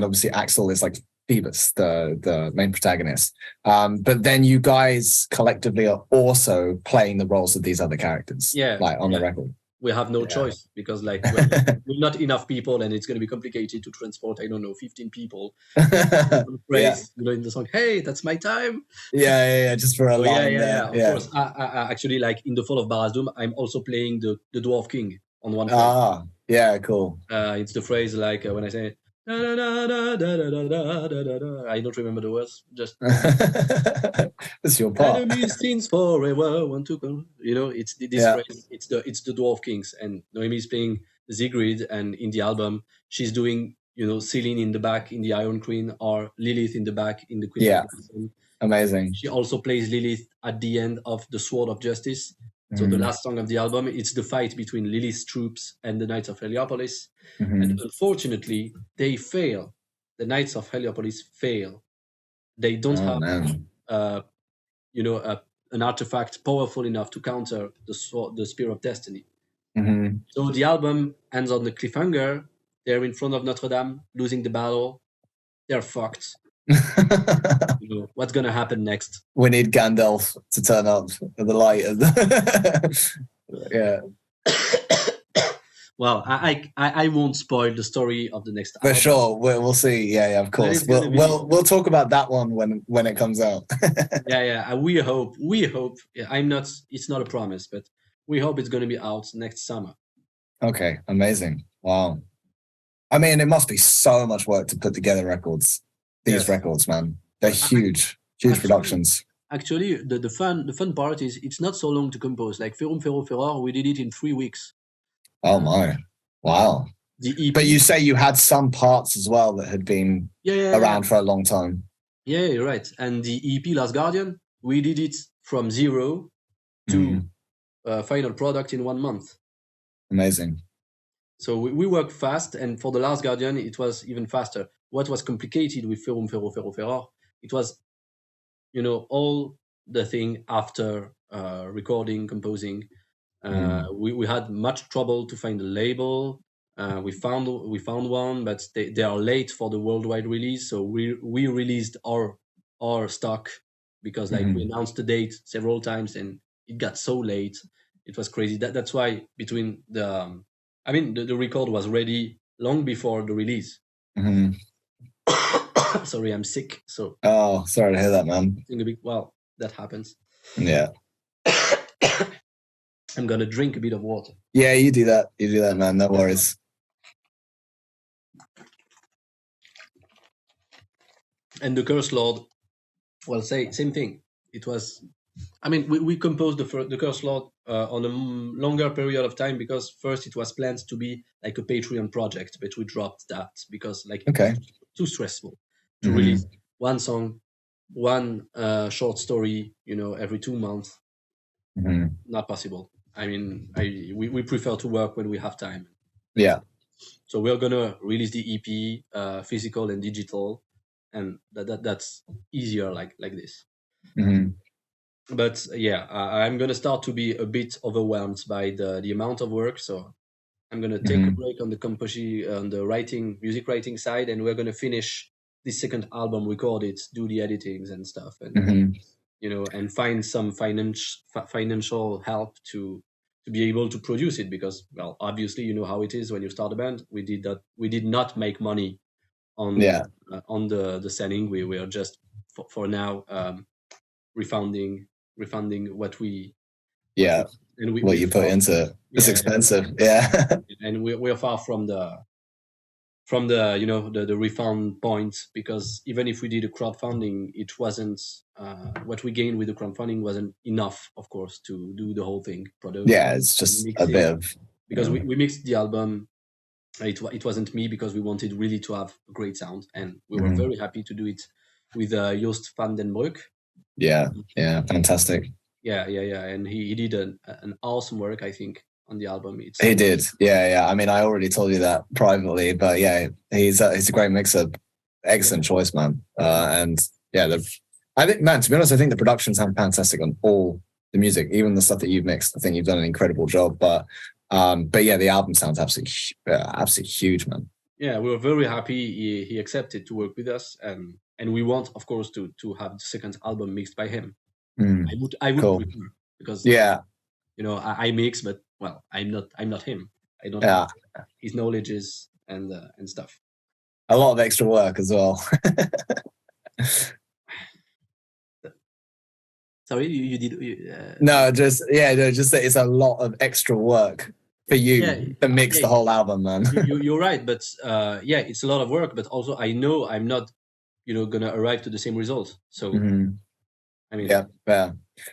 obviously Axel is like Phoebus, the main protagonist. But then you guys collectively are also playing the roles of these other characters. Yeah. On the record. We have no choice, because we're not enough people, and it's going to be complicated to transport, 15 people. Praise, in the song, hey, that's my time. Yeah, just for a line. Of course. Actually, in the Fall of Barras Dûm, I'm also playing the Dwarf King on one phrase. Yeah, cool. It's the phrase when I say, da, da, da, da, da, da, da, da, da. I don't remember the words. Just it's your part. Enemies scenes forever want to come. It's this phrase. It's the Dwarf Kings, and Noémie is playing Sigrid, and in the album she's doing Céline in the back in the Iron Queen, or Lilith in the back in the Queen. Yeah, amazing. She also plays Lilith at the end of the Sword of Justice. So the last song of the album, it's the fight between Lilith's troops and the Knights of Heliopolis. And unfortunately, they fail. The Knights of Heliopolis fail. They don't have, an artifact powerful enough to counter the Spear of Destiny. So the album ends on the cliffhanger. They're in front of Notre Dame, losing the battle. they're fucked. What's gonna happen next? We need Gandalf to turn up at the light. Yeah. Well, I won't spoil the story of the next For album. sure, we'll see. Yeah, of course. We'll talk about that one when it comes out. Yeah. We hope. Yeah, it's not a promise, but we hope it's going to be out next summer. Okay, amazing. Wow. I mean, it must be so much work to put together records. These records, man, they're huge productions. Actually, the fun part is it's not so long to compose. Like Ferrum Ferro Ferror, we did it in 3 weeks. Oh my! Wow. The EP, but you say you had some parts as well that had been around for a long time. Yeah, you're right. And the EP Last Guardian, we did it from 0 to final product in 1 month. Amazing. So we work fast, and for the Last Guardian, it was even faster. What was complicated with Ferrum Ferro Ferro Ferror, it was, all the thing after recording, composing. We had much trouble to find a label. We found one, but they are late for the worldwide release. So we released our stock because we announced the date several times and it got so late. It was crazy. That's why between the record was ready long before the release. Sorry, I'm sick. So sorry to hear that, man. Well, that happens. Yeah. I'm gonna drink a bit of water. Yeah, you do that. You do that, man. No worries. And the Curse Lord, well, same thing. It was, we composed the Curse Lord on a longer period of time because first it was planned to be like a Patreon project, but we dropped that because too stressful to release one song, one short story, every 2 months. Not possible. We prefer to work when we have time. Yeah. So we're gonna release the EP, physical and digital, and that's easier like this. But yeah, I'm gonna start to be a bit overwhelmed by the amount of work. So I'm gonna take a break on the composition, on the music writing side, and we're gonna finish this second album, record it, do the editings and stuff, and and find some financial help to be able to produce it because, well, obviously, you know how it is when you start a band. We did not make money on the selling. We were just for now refunding what we and what you put into it. It's expensive. Yeah. And we're far from the the refund point because even if we did a crowdfunding, it wasn't what we gained with the crowdfunding wasn't enough, of course, to do the whole thing. It's just a bit of because we mixed the album. It wasn't me because we wanted really to have a great sound, and we were very happy to do it with Joost van den Broek. Yeah, fantastic. Yeah, and he did an awesome work, I think, on the album. He did, yeah. I already told you that privately, but yeah, he's a great mixer. Excellent choice, man. And yeah, I think, man, to be honest, I think the production sound fantastic on all the music, even the stuff that you've mixed. I think you've done an incredible job. But yeah, the album sounds absolutely huge, man. Yeah, we were very happy he accepted to work with us, and we want, of course, to have the second album mixed by him. I would cool. prefer because I mix, but well, I'm not him. I don't have his knowledges and stuff. A lot of extra work as well. Sorry, you did. No, just that it's a lot of extra work for you to mix the whole album, man. You're right, but it's a lot of work. But also, I know I'm not, gonna arrive to the same result. So,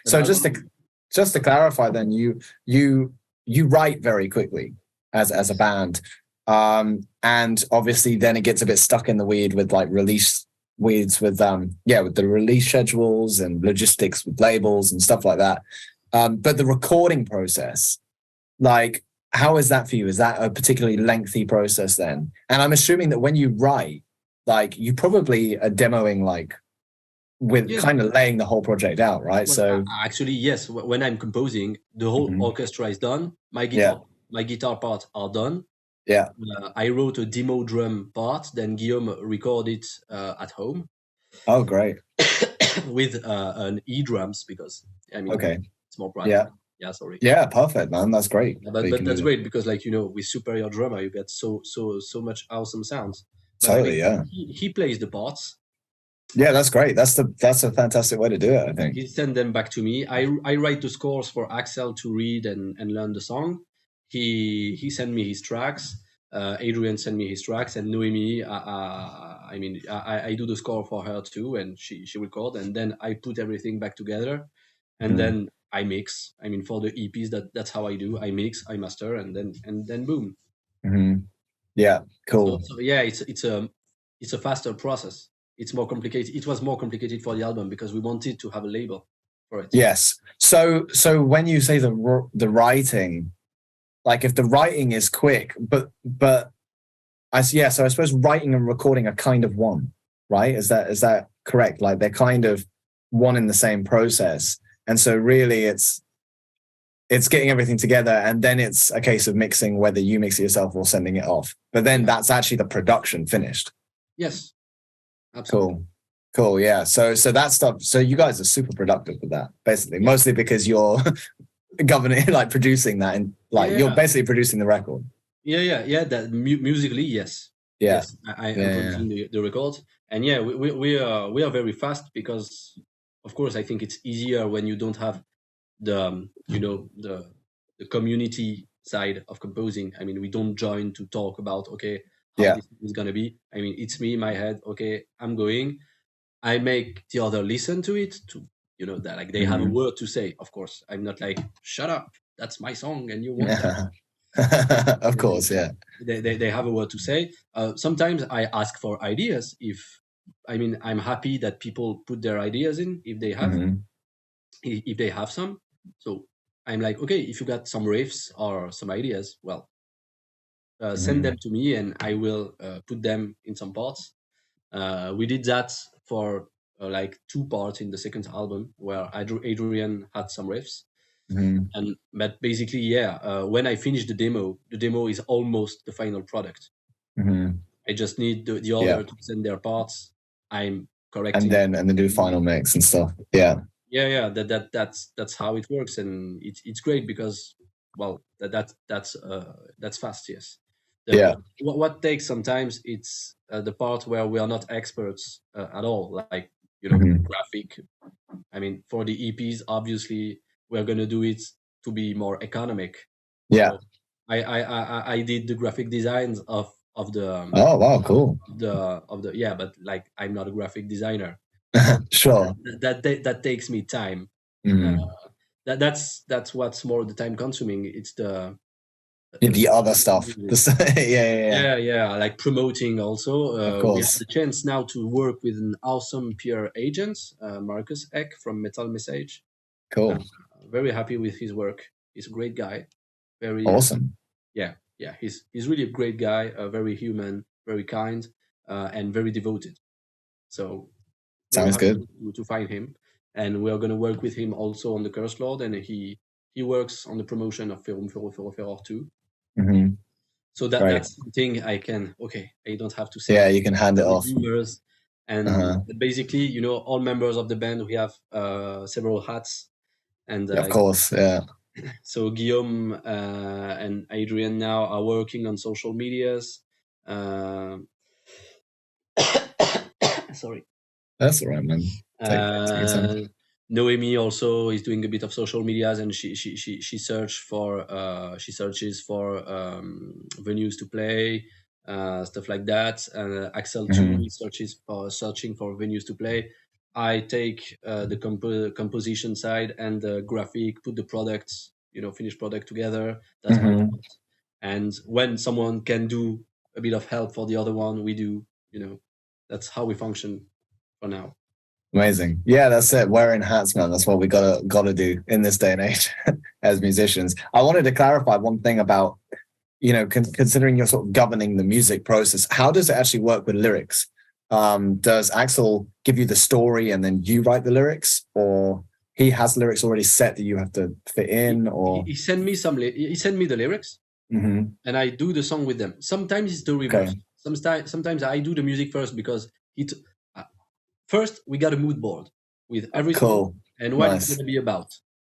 So just to clarify, then you write very quickly as a band, and obviously then it gets a bit stuck in the weed with like release weeds with the release schedules and logistics with labels and stuff like that. But the recording process, like, how is that for you? Is that a particularly lengthy process then? And I'm assuming that when you write, like, you probably are demoing like with kind of laying the whole project out, right? Well, so actually, yes. When I'm composing, the whole orchestra is done. My guitar parts are done. Yeah. I wrote a demo drum part, then Guillaume recorded at home. Oh, great. With an E-drums, because I mean, okay, it's more practical. Yeah. Sorry. Yeah, perfect, man. That's great. But that's great because, like, you know, with superior drummer, you get so much awesome sounds. But, totally, yeah. He plays the parts. Yeah, that's great. That's a fantastic way to do it, I think. He sent them back to me. I write the scores for Axel to read and learn the song. He sent me his tracks. Adrien sent me his tracks, and Noémie, I do the score for her too, and she record, and then I put everything back together, and then I mix. I mean, for the EPs, that's how I do. I mix, I master, and then boom. Yeah, cool. So yeah, it's a faster process. It's more complicated. It was more complicated for the album because we wanted to have a label for it. Yes. So when you say the writing, like if the writing is quick, but so I suppose writing and recording are kind of one, right? Is that correct? Like they're kind of one in the same process, and so really it's getting everything together, and then it's a case of mixing, whether you mix it yourself or sending it off. But then that's actually the production finished. Yes. Absolutely. Cool. Yeah. So that stuff. So you guys are super productive with that, basically, mostly because you're governing, like producing that, and you're basically producing the record. Yeah. That musically, yes. Yeah. Yes, I am producing the record, and yeah, we are very fast because, of course, I think it's easier when you don't have the the community side of composing. I mean, we don't join to talk about how this is gonna be. I mean, it's me in my head. Okay, I'm going. I make the other listen to it to that, like, they have a word to say. Of course, I'm not like, shut up, that's my song and you want that. Of course, yeah. They have a word to say. Sometimes I ask for ideas. I'm happy that people put their ideas in if they have if they have some. So I'm like, okay, if you got some riffs or some ideas, well, send them to me and I will put them in some parts. We did that for like 2 parts in the second album where Adrien had some riffs. But basically, when I finish the demo is almost the final product. I just need the other to send their parts. I'm correcting, and Yeah. That's how it works, and it's great because, well, that's fast. Yes. What takes sometimes it's the part where we are not experts at all, like graphic. I mean, for the EPs, obviously we're gonna do it to be more economic. Yeah. So I did the graphic designs of the oh wow, cool. But like, I'm not a graphic designer. Sure. That takes me time. That's what's more the time consuming. It's the other stuff. Yeah, like promoting also. Of course. We have the chance now to work with an awesome PR agent, Marcus Eck from Metal Message. Cool. Very happy with his work. He's a great guy. Very awesome. Yeah. He's really a great guy. Very human, very kind, and very devoted. So sounds good to find him, and we are going to work with him also on the Curse Lord, and he works on the promotion of Ferrum Ferro 2. So that's something I can. I don't have to say. Yeah, you can hand it off. And basically, all members of the band, we have several hats, and of course, yeah. So Guillaume and Adrien now are working on social medias. Sorry. That's all right, man. Take Noémie also is doing a bit of social medias, and she searches for venues to play, stuff like that. And Axel too searching for venues to play. I take the composition side and the graphic, put the products, finished product together. That's my part. And when someone can do a bit of help for the other one, we do. That's how we function for now. Amazing. Yeah, that's it. Wearing hats, man. That's what we gotta do in this day and age as musicians. I wanted to clarify one thing about, considering you're sort of governing the music process. How does it actually work with lyrics? Does Axel give you the story and then you write the lyrics, or he has lyrics already set that you have to fit in? Or he sent me he sent me the lyrics. and I do the song with them. Sometimes it's the reverse. Okay. Sometimes I do the music first because first we got a mood board with everything and what it's going to be about.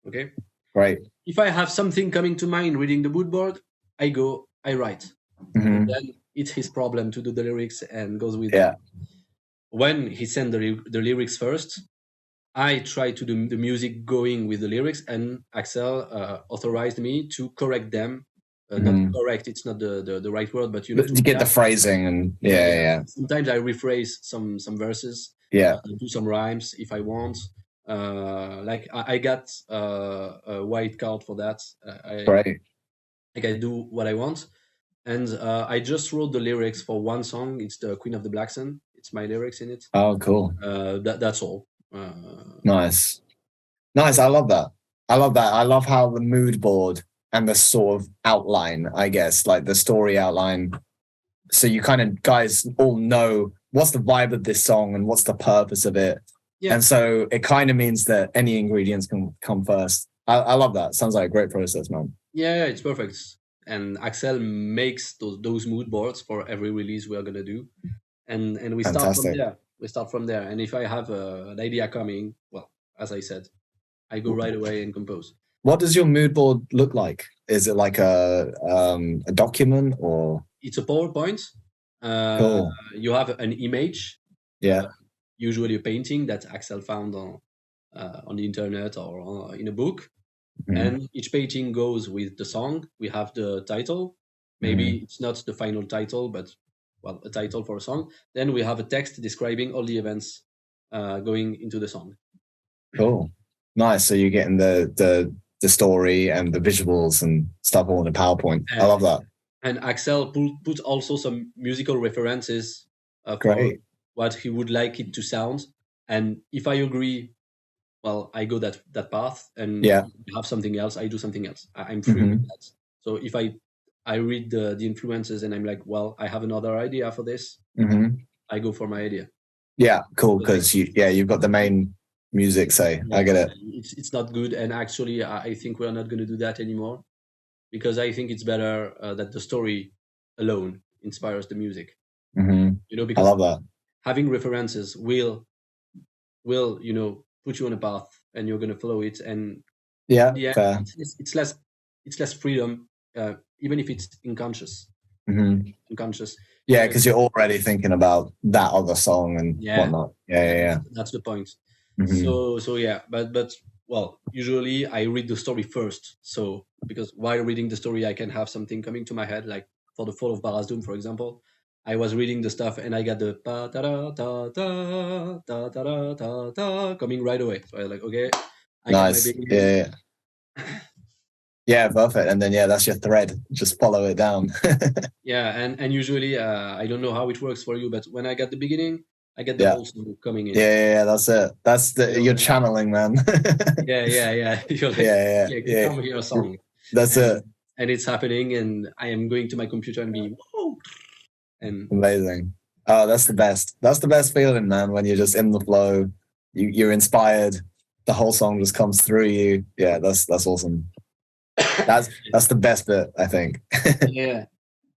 Okay. Right. If I have something coming to mind reading the mood board, I write. And then it's his problem to do the lyrics and goes with it. When he sent the lyrics first, I try to do the music going with the lyrics, and Axel authorized me to correct them. Not correct, it's not the right word, but you get the phrasing and sometimes I rephrase some verses. Do some rhymes if I want. Like I got a white card for that. I can do what I want, and I just wrote the lyrics for one song. It's the Queen of the Black Sun. It's my lyrics in it. Oh, cool. That's all. Nice. I love that. I love how the mood board and the sort of outline, I guess, like the story outline. So you kind of guys all know what's the vibe of this song and what's the purpose of it. Yeah. And so it kind of means that any ingredients can come first. I love that. Sounds like a great process, man. Yeah, it's perfect. And Axel makes those mood boards for every release we are going to do. And we start from there. We start from there. And if I have an idea coming, well, as I said, I go right away and compose. What does your mood board look like? Is it like a document or? It's a PowerPoint. Cool. You have an image. Yeah. Usually a painting that Axel found on the internet or in a book. And each painting goes with the song. We have the title. Maybe it's not the final title, but a title for a song. Then we have a text describing all the events going into the song. Cool. Nice. So you're getting the story and the visuals and stuff all in a PowerPoint. I love that. And Axel put also some musical references for what he would like it to sound. And if I agree, well, I go that path. And if you have something else, I do something else. I'm free with that. So if I read the influences and I'm like, well, I have another idea for this, I go for my idea. Yeah, cool. Because you've got the main music, say. I get it. It's not good. And actually, I think we're not going to do that anymore because I think it's better that the story alone inspires the music. Because I love that. Having references will put you on a path and you're going to follow it. And it's less freedom, even if it's unconscious. Yeah, because you're already thinking about that other song and whatnot. Yeah. That's the point. So yeah, but well, usually I read the story first. So because while reading the story, I can have something coming to my head, like for the Fall of Barasdoom, for example. I was reading the stuff and I got the pa ta da ta ta ta ta ta ta coming right away. So I was like, okay, nice. Yeah, perfect. And then that's your thread. Just follow it down. And usually I don't know how it works for you, but when I get the beginning, I get the whole song coming in. Yeah, that's it. That's you're channeling, man. Yeah. You're like, come hear a song. That's it. And it's happening, and I am going to my computer and be whoa. And amazing. Oh, that's the best. That's the best feeling, man. When you're just in the flow, you're inspired. The whole song just comes through you. Yeah, that's awesome. That's the best bit, I think. Yeah.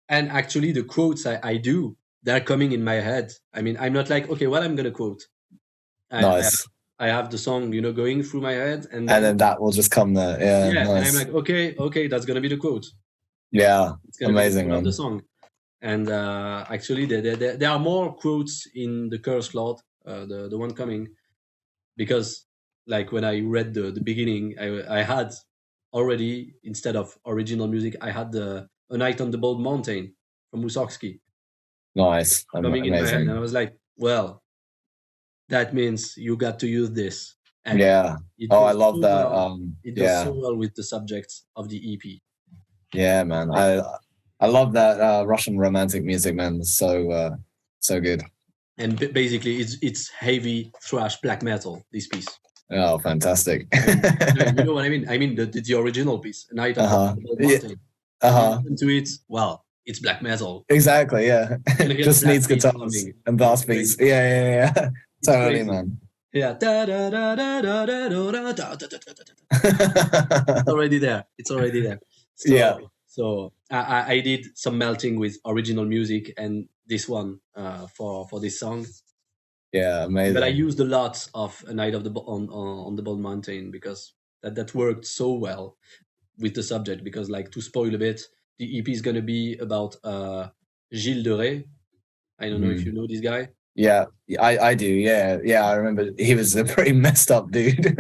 And actually the quotes I do, they're coming in my head. I mean, I'm not like, okay, what I'm gonna quote. Nice. I have the song, going through my head, and then that will just come there. Yeah. Nice. And I'm like, okay, that's gonna be the quote. Yeah, it's amazing, man. The song. And actually, there are more quotes in the Curse Lord, the one coming, because like when I read the beginning, I had already, instead of original music, I had A Night on the Bald Mountain from Mussorgsky. Nice. Coming in my head, and I was like, well, that means you got to use this. And I love that. It does so well with the subject of the EP. Yeah, man. I love that Russian romantic music, man. It's so good. And basically, it's heavy thrash black metal, this piece. Oh, fantastic. You know what I mean? I mean the original piece, Night of the Mountain. Into it, well, it's black metal. Exactly, yeah. Just needs guitars and bass beats. Yeah. Totally, man. Yeah. It's already there. So, So I did some melting with original music and this one for this song. Yeah, amazing. But I used a lot of A Night of the on the Bald Mountain because that worked so well with the subject. Because, like, to spoil a bit, the EP is gonna be about Gilles de Rais. I don't know if you know this guy. Yeah, I do. Yeah, I remember he was a pretty messed up dude.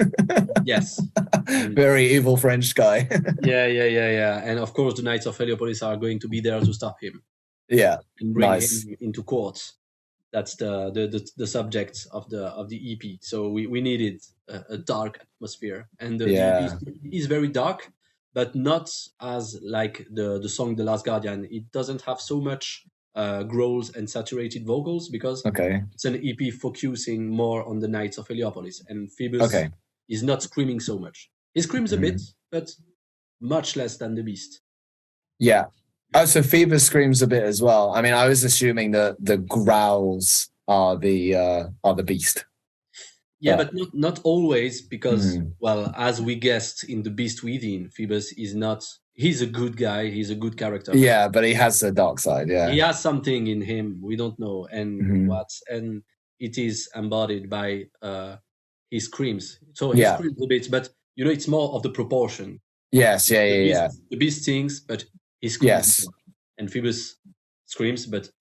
Yes. Very evil French guy. Yeah. And of course, the Knights of Heliopolis are going to be there to stop him. Yeah, and bring him into court. That's the subject of the EP. So we needed a dark atmosphere, and the EP is very dark, but not as like the song "The Last Guardian." It doesn't have so much growls and saturated vocals because it's an EP focusing more on the Knights of Heliopolis, and Phoebus is not screaming so much. He screams a bit, but much less than the Beast. Yeah. Oh, so Phoebus screams a bit as well. I mean, I was assuming that the growls are the Beast. Yeah, but not always, because well, as we guessed in The Beast Within, Phoebus is not. He's a good guy. He's a good character. Yeah, but he has a dark side. Yeah, he has something in him we don't know, and and it is embodied by his screams. So he screams a bit, but it's more of the proportion. Yes, yeah. The Beast sings, but he screams. Yes, and Phoebus screams, but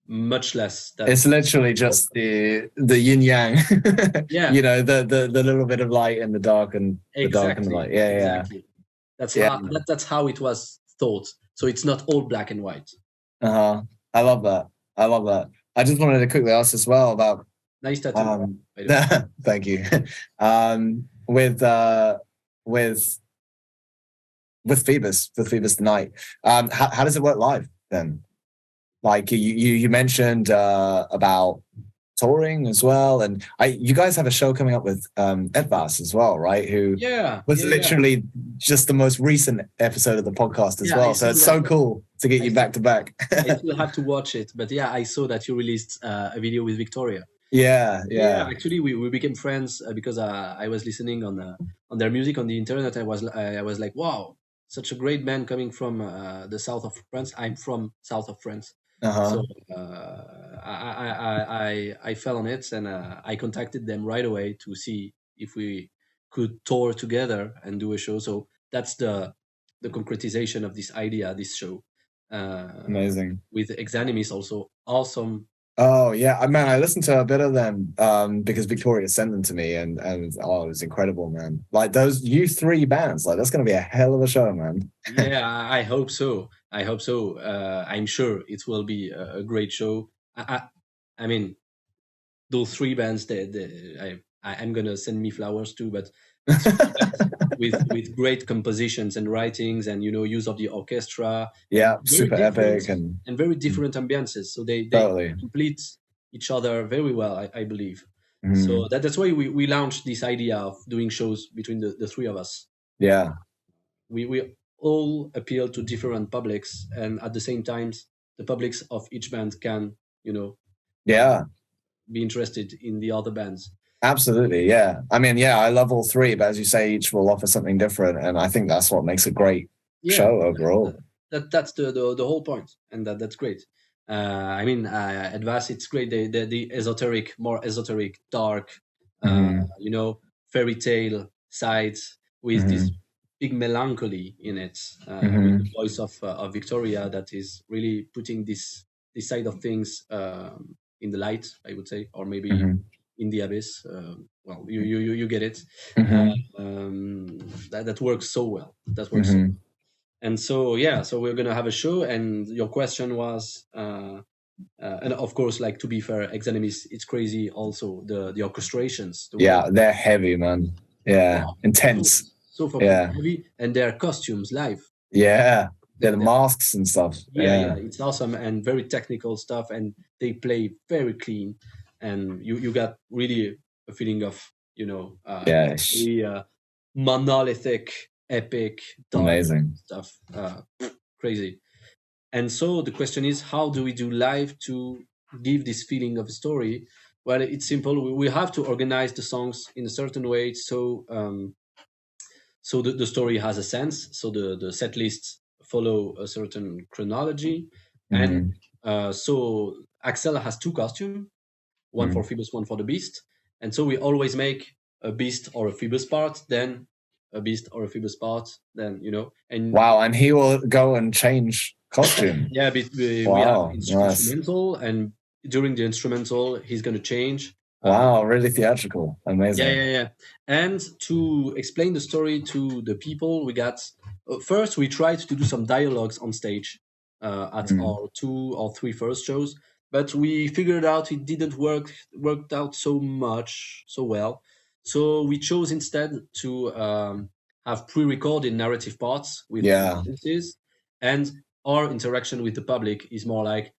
much less. It's literally just the yin yang. Yeah, the little bit of light and the dark and the dark and the light. Yeah, exactly. That's how it was thought. So it's not all black and white. I love that. I just wanted to quickly ask as well about nice tattoo. Thank you. With Phoebus the Knight, how does it work live then? Like you mentioned about touring as well, and you guys have a show coming up with ETWAS as well, right? Who was literally just the most recent episode of the podcast as well. So it's so cool to get you back to back. I still have to watch it, but I saw that you released a video with Victoria. Yeah. Actually, we became friends because I was listening on their music on the internet. I was like, wow, such a great band coming from the south of France. I'm from south of France. So I fell on it, and I contacted them right away to see if we could tour together and do a show. So that's the concretization of this idea, this show. Amazing. With Exanimis also awesome. Oh yeah, man, I listened to a bit of them because Victoria sent them to me, and it was incredible, man. Like you three bands, like that's gonna be a hell of a show, man. Yeah, I hope so. I'm sure it will be a great show. I mean, those three bands, I'm gonna send me flowers too, but with great compositions and writings, and use of the orchestra. Yeah, super epic and very different ambiances. So they complete each other very well, I believe. So that's why we launched this idea of doing shows between the three of us. Yeah, we all appeal to different publics, and at the same time, the publics of each band can be interested in the other bands. Absolutely, yeah. I mean, I love all three, but as you say, each will offer something different, and I think that's what makes a great show overall. That's the whole point, and that's great. I mean, ETWAS, it's great. The esoteric, more esoteric, dark, fairy tale sides with this big melancholy in it, with the voice of Victoria that is really putting this side of things in the light, I would say, or maybe in the abyss. Well, you get it. That works so well. That works so well. And so so we're gonna have a show. And your question was, and of course, like, to be fair, Exanimis, it's crazy. Also, the orchestrations. They're heavy, man. Yeah, intense. So heavy, and their costumes live. Yeah, the masks and stuff. Yeah, it's awesome and very technical stuff, and they play very clean, and you got really a feeling of monolithic, epic, dark amazing stuff, crazy. And so the question is, how do we do live to give this feeling of a story? Well, it's simple. We have to organize the songs in a certain way, so the story has a sense. So the set list follow a certain chronology, and so Axel has 2 costumes, one for Phoebus, one for the Beast, and so we always make a Beast or a Phoebus part, then a Beast or a Phoebus part, then and wow, and he will go and change costume. Yeah, we have instrumental, and during the instrumental, he's going to change. Wow, really theatrical. Amazing. Yeah. And to explain the story to the people, we got first we tried to do some dialogues on stage at our 2 or 3 first shows, but we figured out it didn't worked out so well. So we chose instead to have pre-recorded narrative parts with sentences, and our interaction with the public is more like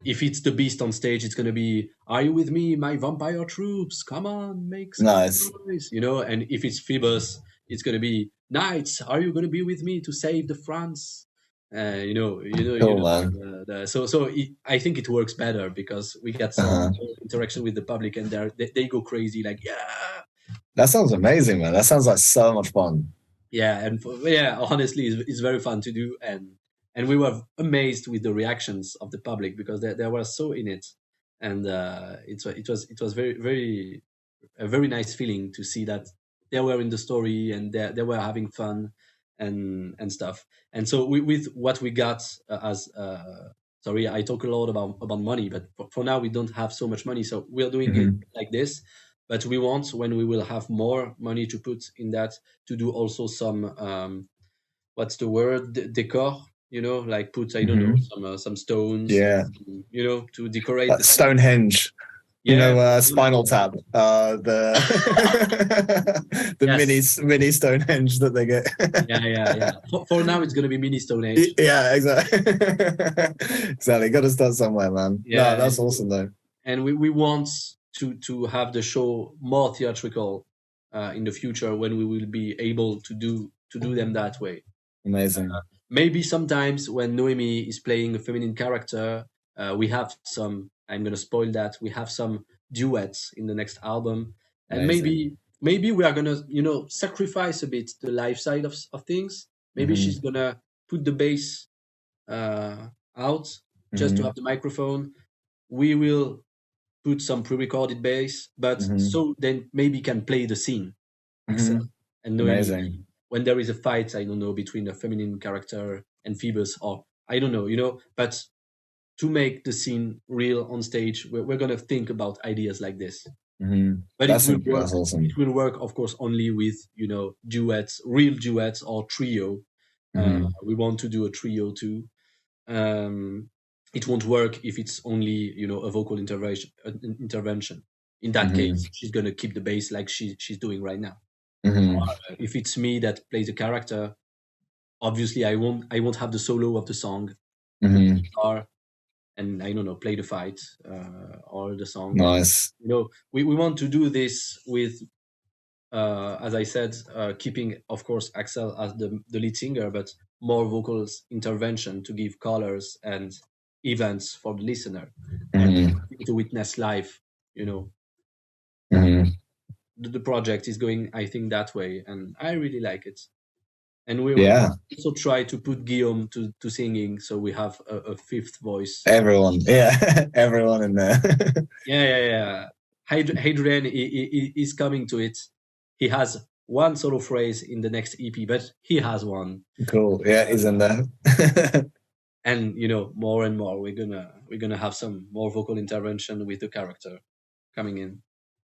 if it's the Beast on stage, it's going to be, "Are you with me, my vampire troops? Come on, make some noise." And if it's Phoebus, it's going to be, "Knights, are you going to be with me to save the France?" I think it works better because we get some interaction with the public, and they go crazy, like, yeah. That sounds amazing, man. That sounds like so much fun. Yeah, and honestly, it's very fun to do, and we were amazed with the reactions of the public because they were so in it, and it was very very a very nice feeling to see that they were in the story and they were having fun and stuff. And so with what we got sorry, I talk a lot about money, but for now we don't have so much money, so we are doing it like this. But we want, when we will have more money to put in that, to do also some what's the word, decor, like put, I don't know, some stones, to decorate, like Stonehenge. Spinal Tap, the mini Stonehenge that they get. yeah. For now, it's gonna be mini Stonehenge. Yeah, exactly. Exactly. Got to start somewhere, man. Yeah, no, that's awesome though. And we want to have the show more theatrical in the future, when we will be able to do them that way. Amazing. Maybe sometimes when Noémie is playing a feminine character, we have some, I'm going to spoil that, we have some duets in the next album. And Amazing. maybe we are going to, sacrifice a bit the live side of things. Maybe she's going to put the bass out just to have the microphone. We will put some pre-recorded bass, but so then maybe can play the scene. And Noémie, when there is a fight, I don't know, between a feminine character and Phoebus, or I don't know, but to make the scene real on stage, we're going to think about ideas like this. But that's awesome. It will work, of course, only with, duets, real duets or trio. We want to do a trio too. It won't work if it's only, a vocal intervention. In that case, she's going to keep the bass like she's doing right now. If it's me that plays a character, obviously I won't have the solo of the song, guitar, and I don't know, play the fight or the song. Nice. We want to do this with, as I said, keeping, of course, Axel as the lead singer, but more vocals intervention to give colors and events for the listener and to witness live. The project is going, I think, that way, and I really like it. And we will also try to put Guillaume to singing, so we have a fifth voice. Everyone in there. Yeah. Adrien is coming to it. He has one solo phrase in the next EP, but he has one. Cool. Yeah, he's in there. And more and more, we're gonna have some more vocal intervention with the character coming in.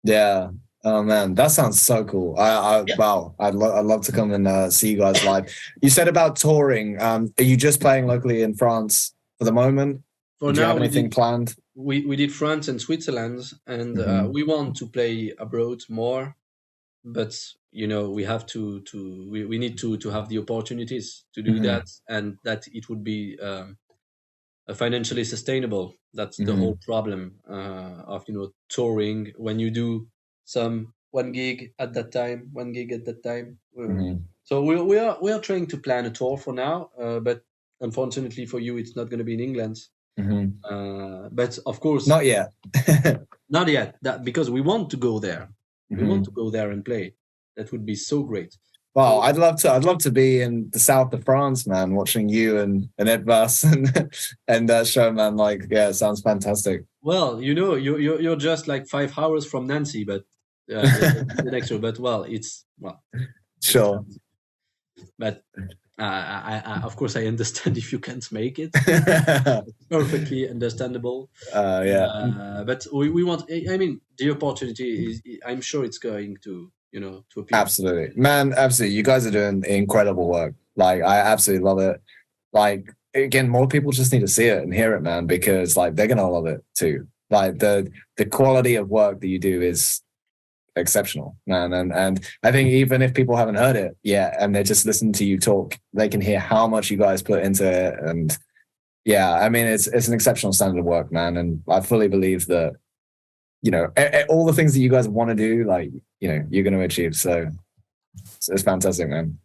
Yeah. Oh man, that sounds so cool. Wow, I'd love to come and see you guys live. You said about touring. Are you just playing locally in France for the moment? For Do now, you have anything planned? We did France and Switzerland, and we want to play abroad more, but we have we need to have the opportunities to do that, and that it would be financially sustainable. That's the whole problem of touring when you do one gig at that time. So we are trying to plan a tour for now, but unfortunately for you, it's not going to be in England. But of course, not yet. Not yet. That because we want to go there. We want to go there and play. That would be so great. Well, I'd love to be in the south of France, man, watching you and ETWAS and that show, man. Like, yeah, it sounds fantastic. Well, you're just like 5 hours from Nancy, but the next show. But well, it's Sure. But of course, I understand if you can't make it. Perfectly understandable. Yeah. But we want. I mean, the opportunity is. I'm sure it's going to to appear. Absolutely, man. Absolutely, you guys are doing incredible work. Like, I absolutely love it. Like, again, more people just need to see it and hear it, man, because like they're gonna love it too. Like the quality of work that you do is exceptional, man. And I think even if people haven't heard it yet and they're just listening to you talk, they can hear how much you guys put into it. And yeah, I mean, it's an exceptional standard of work, man. And I fully believe that, all the things that you guys want to do, like, you're going to achieve. So it's fantastic, man.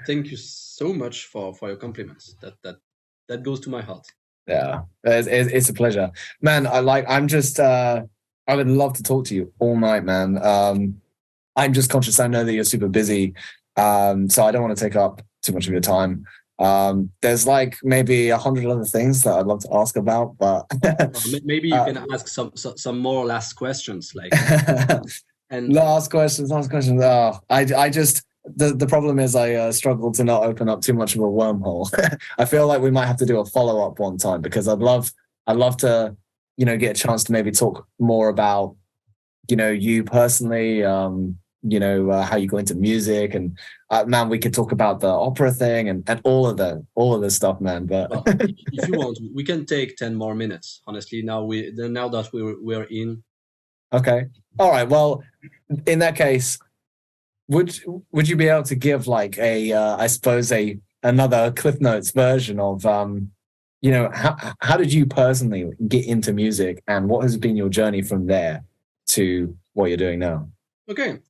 Thank you so much for your compliments. That goes to my heart. Yeah, it's a pleasure, man. I would love to talk to you all night, man. I'm just conscious. I know that you're super busy, so I don't want to take up too much of your time. There's like maybe 100 other things that I'd love to ask about, but maybe you can ask some more last questions, like and last questions. Oh, I just the problem is I struggle to not open up too much of a wormhole. I feel like we might have to do a follow-up one time because I'd love to get a chance to maybe talk more about you personally, how you go into music, and man, we could talk about the opera thing and all of the stuff, man. But well, if you want, we can take 10 more minutes. Honestly, now that we're in. Okay, all right. Well, in that case, would you be able to give like I suppose another Cliff Notes version of how did you personally get into music, and what has been your journey from there to what you're doing now? Okay.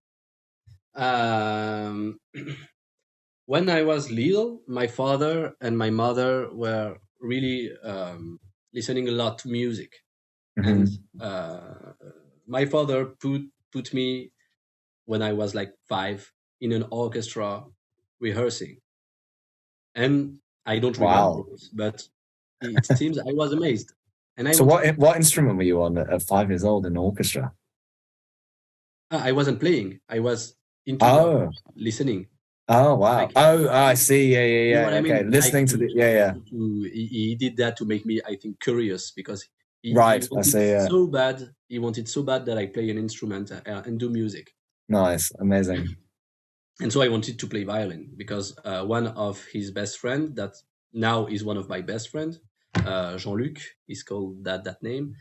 When I was little, my father and my mother were really listening a lot to music. Mm-hmm. And my father put me when I was like 5 in an orchestra rehearsing. And I don't remember, but it seems I was amazed. And so what instrument were you on at 5 years old in the orchestra? I wasn't playing. I was into listening. Oh, wow. Like, I see. Yeah. You know what okay. I mean? Listening like, to the, yeah. He did that to make me, I think, curious, because he I see. Yeah. so bad. He wanted so bad that I play an instrument and do music. Nice. Amazing. And so I wanted to play violin because one of his best friends, that now is one of my best friends, Jean-Luc, is called that name,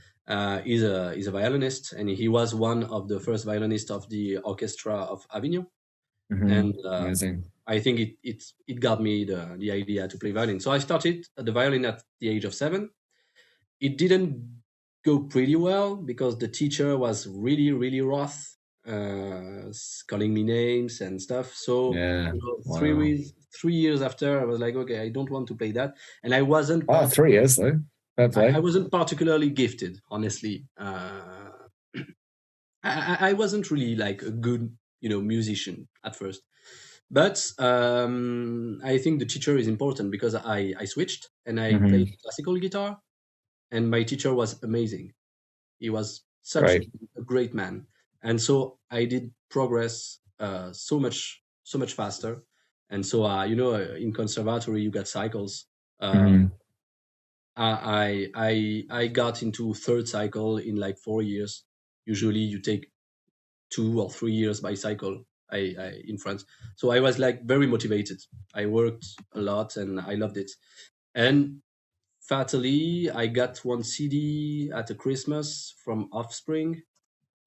is a violinist, and he was one of the first violinists of the orchestra of Avignon. Mm-hmm. And Amazing. I think it got me the idea to play violin. So I started the violin at the age of 7. It didn't go pretty well because the teacher was really, really rough, calling me names and stuff. So 3 years after, I was like, okay, I don't want to play that. And I wasn't. 3 years though. I wasn't particularly gifted, honestly. I wasn't really like a good, musician at first. But I think the teacher is important because I switched and I played classical guitar, and my teacher was amazing. He was such a great man. And so I did progress so much faster. And so, in conservatory, you got cycles. I got into third cycle in like 4 years. Usually you take 2 or 3 years by cycle in France. So I was like very motivated. I worked a lot and I loved it. And fatally, I got one CD at a Christmas from Offspring.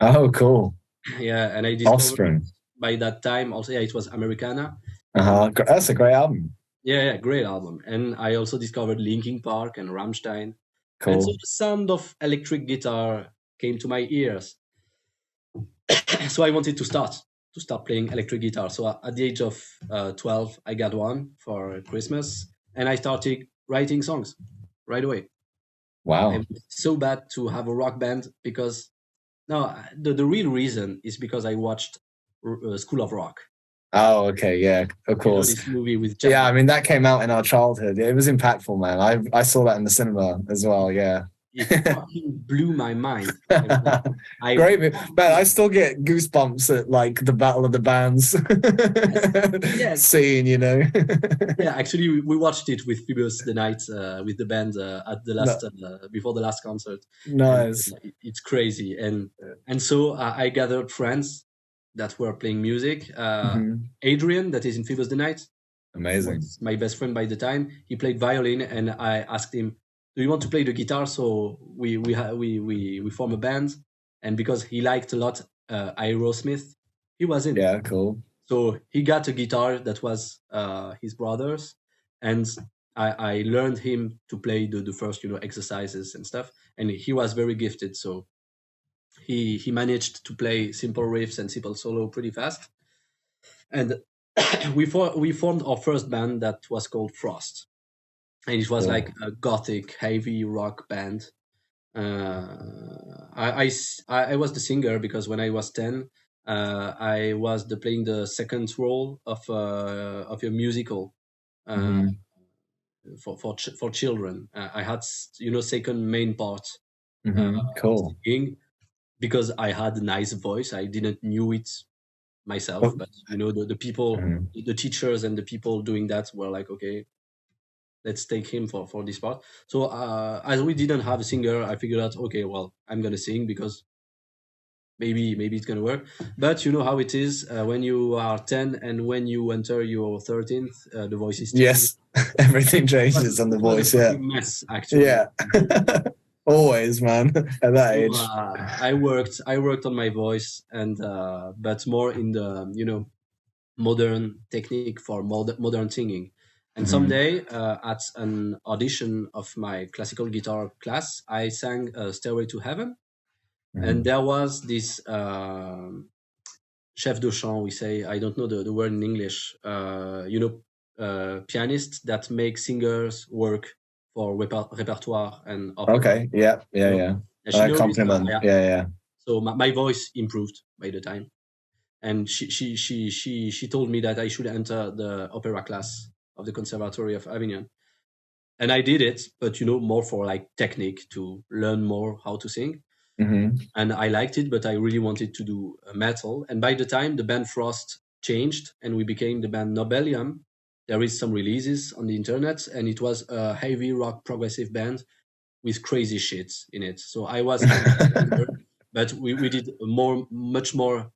Oh, cool. Yeah, and I discovered Offspring. By that time also, it was Americana. That's a great album. Yeah, great album. And I also discovered Linkin Park and Rammstein. Cool. And so the sound of electric guitar came to my ears. So I wanted to start playing electric guitar. So at the age of 12, I got one for Christmas, and I started writing songs right away. Wow. It was so bad to have a rock band because the real reason is because I watched School of Rock. Oh, okay, yeah, of course. This movie with Yeah, I mean that came out in our childhood. It was impactful, man. I saw that in the cinema as well. Yeah. It fucking blew my mind. Great, man. I still get goosebumps at like the Battle of the Bands yes. scene, you know. Yeah, actually, we watched it with Phoebus The Knight with the band at the last before the last concert. Nice. And, it's crazy, and so I gathered friends that were playing music. Adrien, that is in Phoebus The Knight, amazing. My best friend by the time. He played violin, and I asked him, "Do you want to play the guitar?" So we form a band, and because he liked a lot Aerosmith, he was in. Yeah, cool. So he got a guitar that was his brother's, and I learned him to play the first exercises and stuff, and he was very gifted. So he managed to play simple riffs and simple solo pretty fast, and we formed our first band that was called Frost, and it was like a gothic heavy rock band. I was the singer because when I was 10, I was playing the second role of a musical for children. I had second main part. Cool. Singing because I had a nice voice. I didn't knew it myself, but the people, the teachers and the people doing that were like, okay, let's take him for this part. So as we didn't have a singer, I figured out, okay, well, I'm gonna sing because maybe it's gonna work. But you know how it is when you are 10 and when you enter your 13th, the voice is changing. Yes, everything changes on the voice. Yeah, mess actually. Yeah, always, man. At that age, I worked on my voice, and but more in the modern technique for modern singing. And someday, at an audition of my classical guitar class, I sang Stairway to Heaven. And there was this chef de chant, we say, I don't know the word in English, pianist that makes singers work for repertoire and opera. Okay, yeah. Compliment. Yeah. So my voice improved by the time. And she told me that I should enter the opera class of the Conservatory of Avignon, and I did it, but more for like technique to learn more how to sing. And I liked it, but I really wanted to do metal. And by the time the band Frost changed and we became the band Nobelium, there is some releases on the internet, and it was a heavy rock progressive band with crazy shit in it. So I was, but we did much more.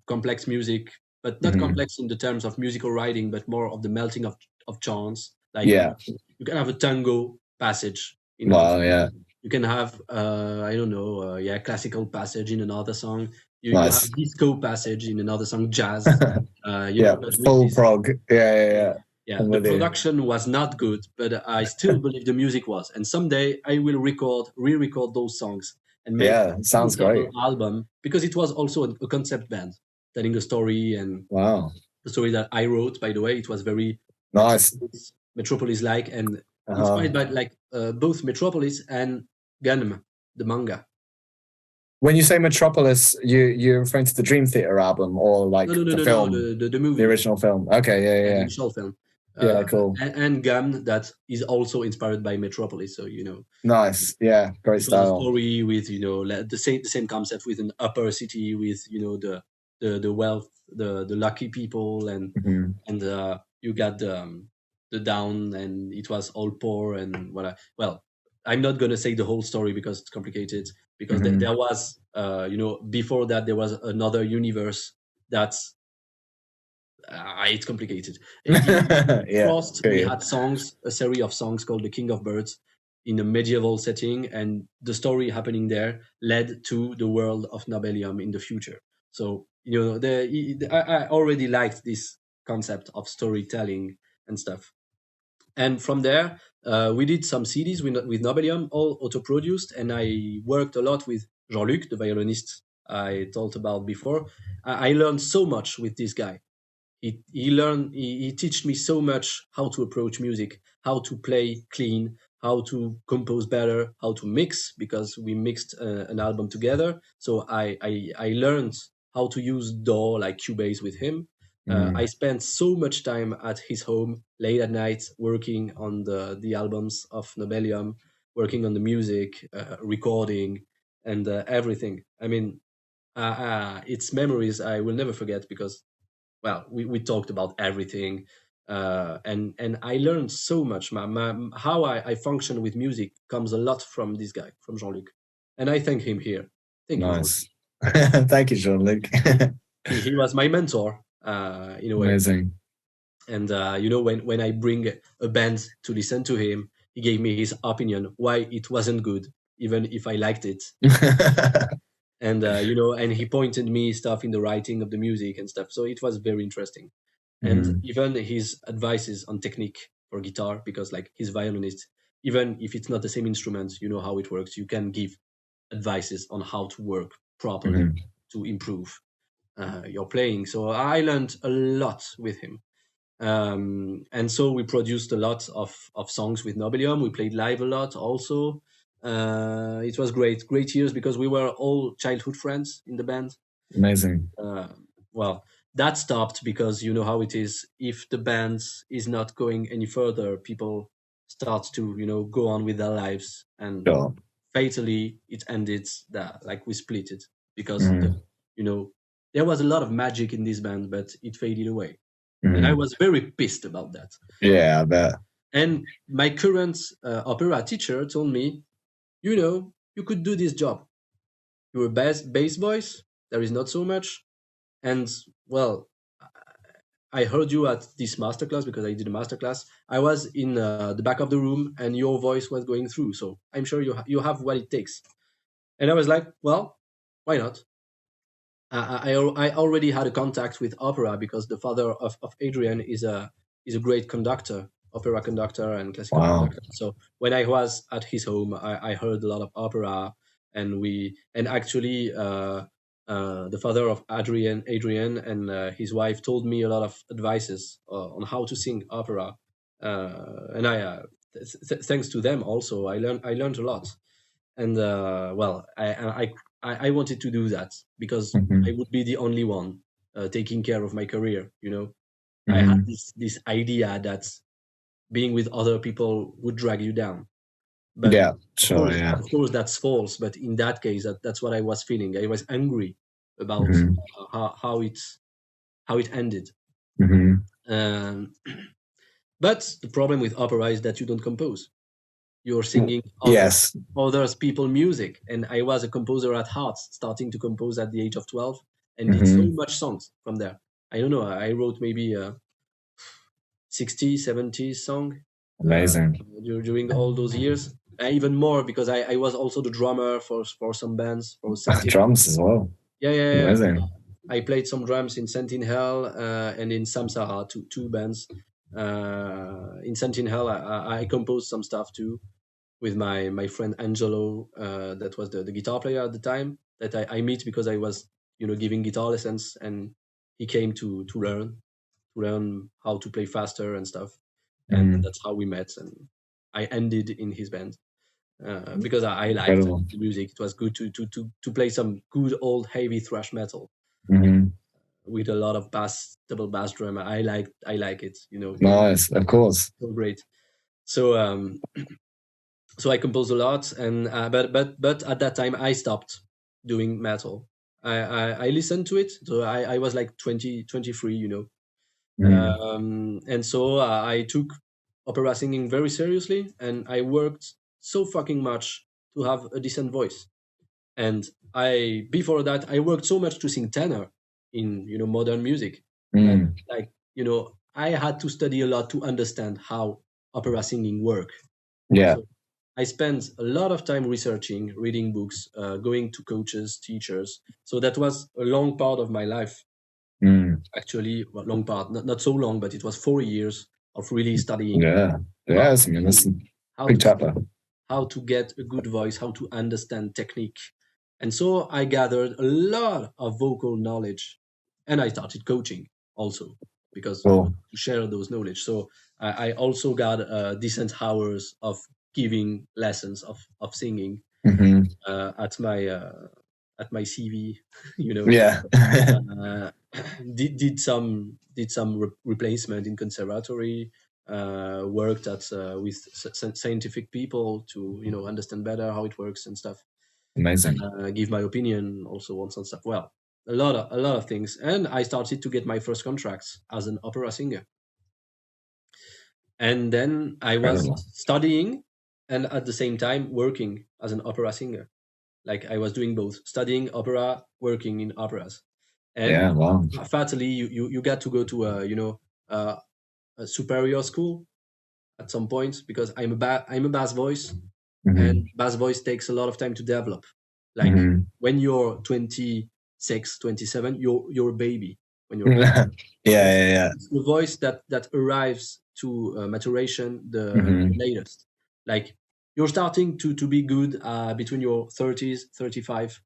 Complex music, but not complex in the terms of musical writing, but more of the melting of chants. Like you can have a tango passage. You can have classical passage in another song. You have disco passage in another song, jazz. Full prog. Yeah. The production was not good, but I still believe the music was. And someday I will re-record those songs. And make sounds great. Album, because it was also a concept band telling a story, and the story that I wrote, by the way, it was very nice, Metropolis-like, and inspired by like both Metropolis and Gunm, the manga. When you say Metropolis, you're referring to the Dream Theater album, or like the film, the movie, the original film. Okay, the original film. Cool. And Gunm, that is also inspired by Metropolis, so nice, great style. A story with the same concept with an upper city with the wealth, the lucky people, and you got the down, and it was all poor and what. Well, I'm not gonna say the whole story because it's complicated. Because there was before that there was another universe that's. It's complicated. Frost, we had songs, a series of songs called The King of Birds in a medieval setting, and the story happening there led to the world of Nobelium in the future. So, I already liked this concept of storytelling and stuff. And from there, we did some CDs with Nobelium, all auto-produced, and I worked a lot with Jean-Luc, the violinist I talked about before. I learned so much with this guy. He taught me so much how to approach music, how to play clean, how to compose better, how to mix, because we mixed an album together. So I learned how to use DAW like Cubase with him. I spent so much time at his home late at night working on the albums of Nobelium, working on the music, recording, and everything. I mean, it's memories I will never forget because, well, we talked about everything, and I learned so much. How I function with music comes a lot from this guy, from Jean-Luc, and I thank him here. Thank you, Nice. Thank you, Jean-Luc. He was my mentor in a way. Amazing. And when I bring a band to listen to him, he gave me his opinion why it wasn't good, even if I liked it. And and he pointed me stuff in the writing of the music and stuff. So it was very interesting. And even his advices on technique for guitar, because like he's violinist, even if it's not the same instrument, you know how it works. You can give advices on how to work properly to improve your playing. So I learned a lot with him. And so we produced a lot of songs with Nobelium. We played live a lot also. It was great years because we were all childhood friends in the band. Amazing. Well, that stopped because you know how it is. If the band is not going any further, people start to go on with their lives, and fatally it ended that like we split it because there was a lot of magic in this band, but it faded away. And I was very pissed about that. Yeah, I bet. And my current opera teacher told me, you could do this job. You're a bass voice. There is not so much. And, well, I heard you at this masterclass because I did a masterclass. I was in the back of the room and your voice was going through. So I'm sure you have what it takes. And I was like, well, why not? I already had a contact with opera because the father of Adrien is a great conductor, opera conductor and classical conductor. So when I was at his home, I heard a lot of opera, and actually the father of Adrien and his wife told me a lot of advices on how to sing opera, and I thanks to them also I learned a lot. And well, I wanted to do that because I would be the only one taking care of my career. I had this idea that being with other people would drag you down. But yeah, sure, of course that's false. But in that case, that's what I was feeling. I was angry about how it ended. But the problem with opera is that you don't compose. You're singing others people music, and I was a composer at heart, starting to compose at the age of 12, and did so much songs from there. I don't know, I wrote maybe 60, 70 songs. Amazing. During all those years, even more because I was also the drummer for some bands. For drums as well. Yeah. Amazing. I played some drums in Sentinel and in Samsara, two bands. In Sentinel, I composed some stuff too with my friend Angelo, that was the guitar player at the time that I met because I was giving guitar lessons, and he came to learn how to play faster and stuff, and that's how we met, and I ended in his band because I liked the music. It was good to play some good old heavy thrash metal. With a lot of double bass drum. I like it, Nice, of course. So great. So so I composed a lot, and but at that time I stopped doing metal. I listened to it. So I was like 23, and so I took opera singing very seriously, and I worked so fucking much to have a decent voice. And before that I worked so much to sing tenor in modern music. I had to study a lot to understand how opera singing work. So I spent a lot of time researching, reading books, going to coaches, teachers. So that was a long part of my life. Actually, well, long part, not so long, but it was 4 years of really studying. Yes, I mean, that's a big chapter. How to get a good voice, how to understand technique. And so I gathered a lot of vocal knowledge, and I started coaching also because to share those knowledge. So I also got decent hours of giving lessons of singing at at my CV, you know. Yeah. Did some replacement in conservatory. Worked at with scientific people to, you know, understand better how it works and stuff. Amazing. Give my opinion also on some stuff. Well, a lot of things, and I started to get my first contracts as an opera singer. And then I was studying and at the same time working as an opera singer. Like I was doing both, studying opera, working in operas. And fatally, you got to go to a superior school at some point, because I'm a bass voice, and bass voice takes a lot of time to develop. Like when you're 26, 27, you're a baby. When you're It's the voice that arrives to maturation the latest. Like you're starting to be good between your 30s, 35,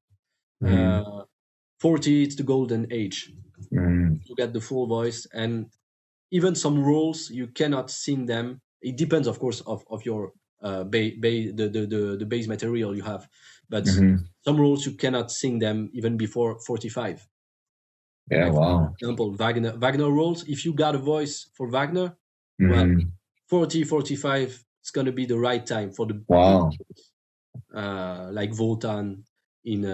40. It's the golden age. You get the full voice, and even some roles you cannot sing them. It depends, of course, of your the base material you have, but some roles you cannot sing them even before 45. Yeah, like, wow. For example, Wagner roles. If you got a voice for Wagner, well, 40, 45, it's gonna be the right time for the like Wotan in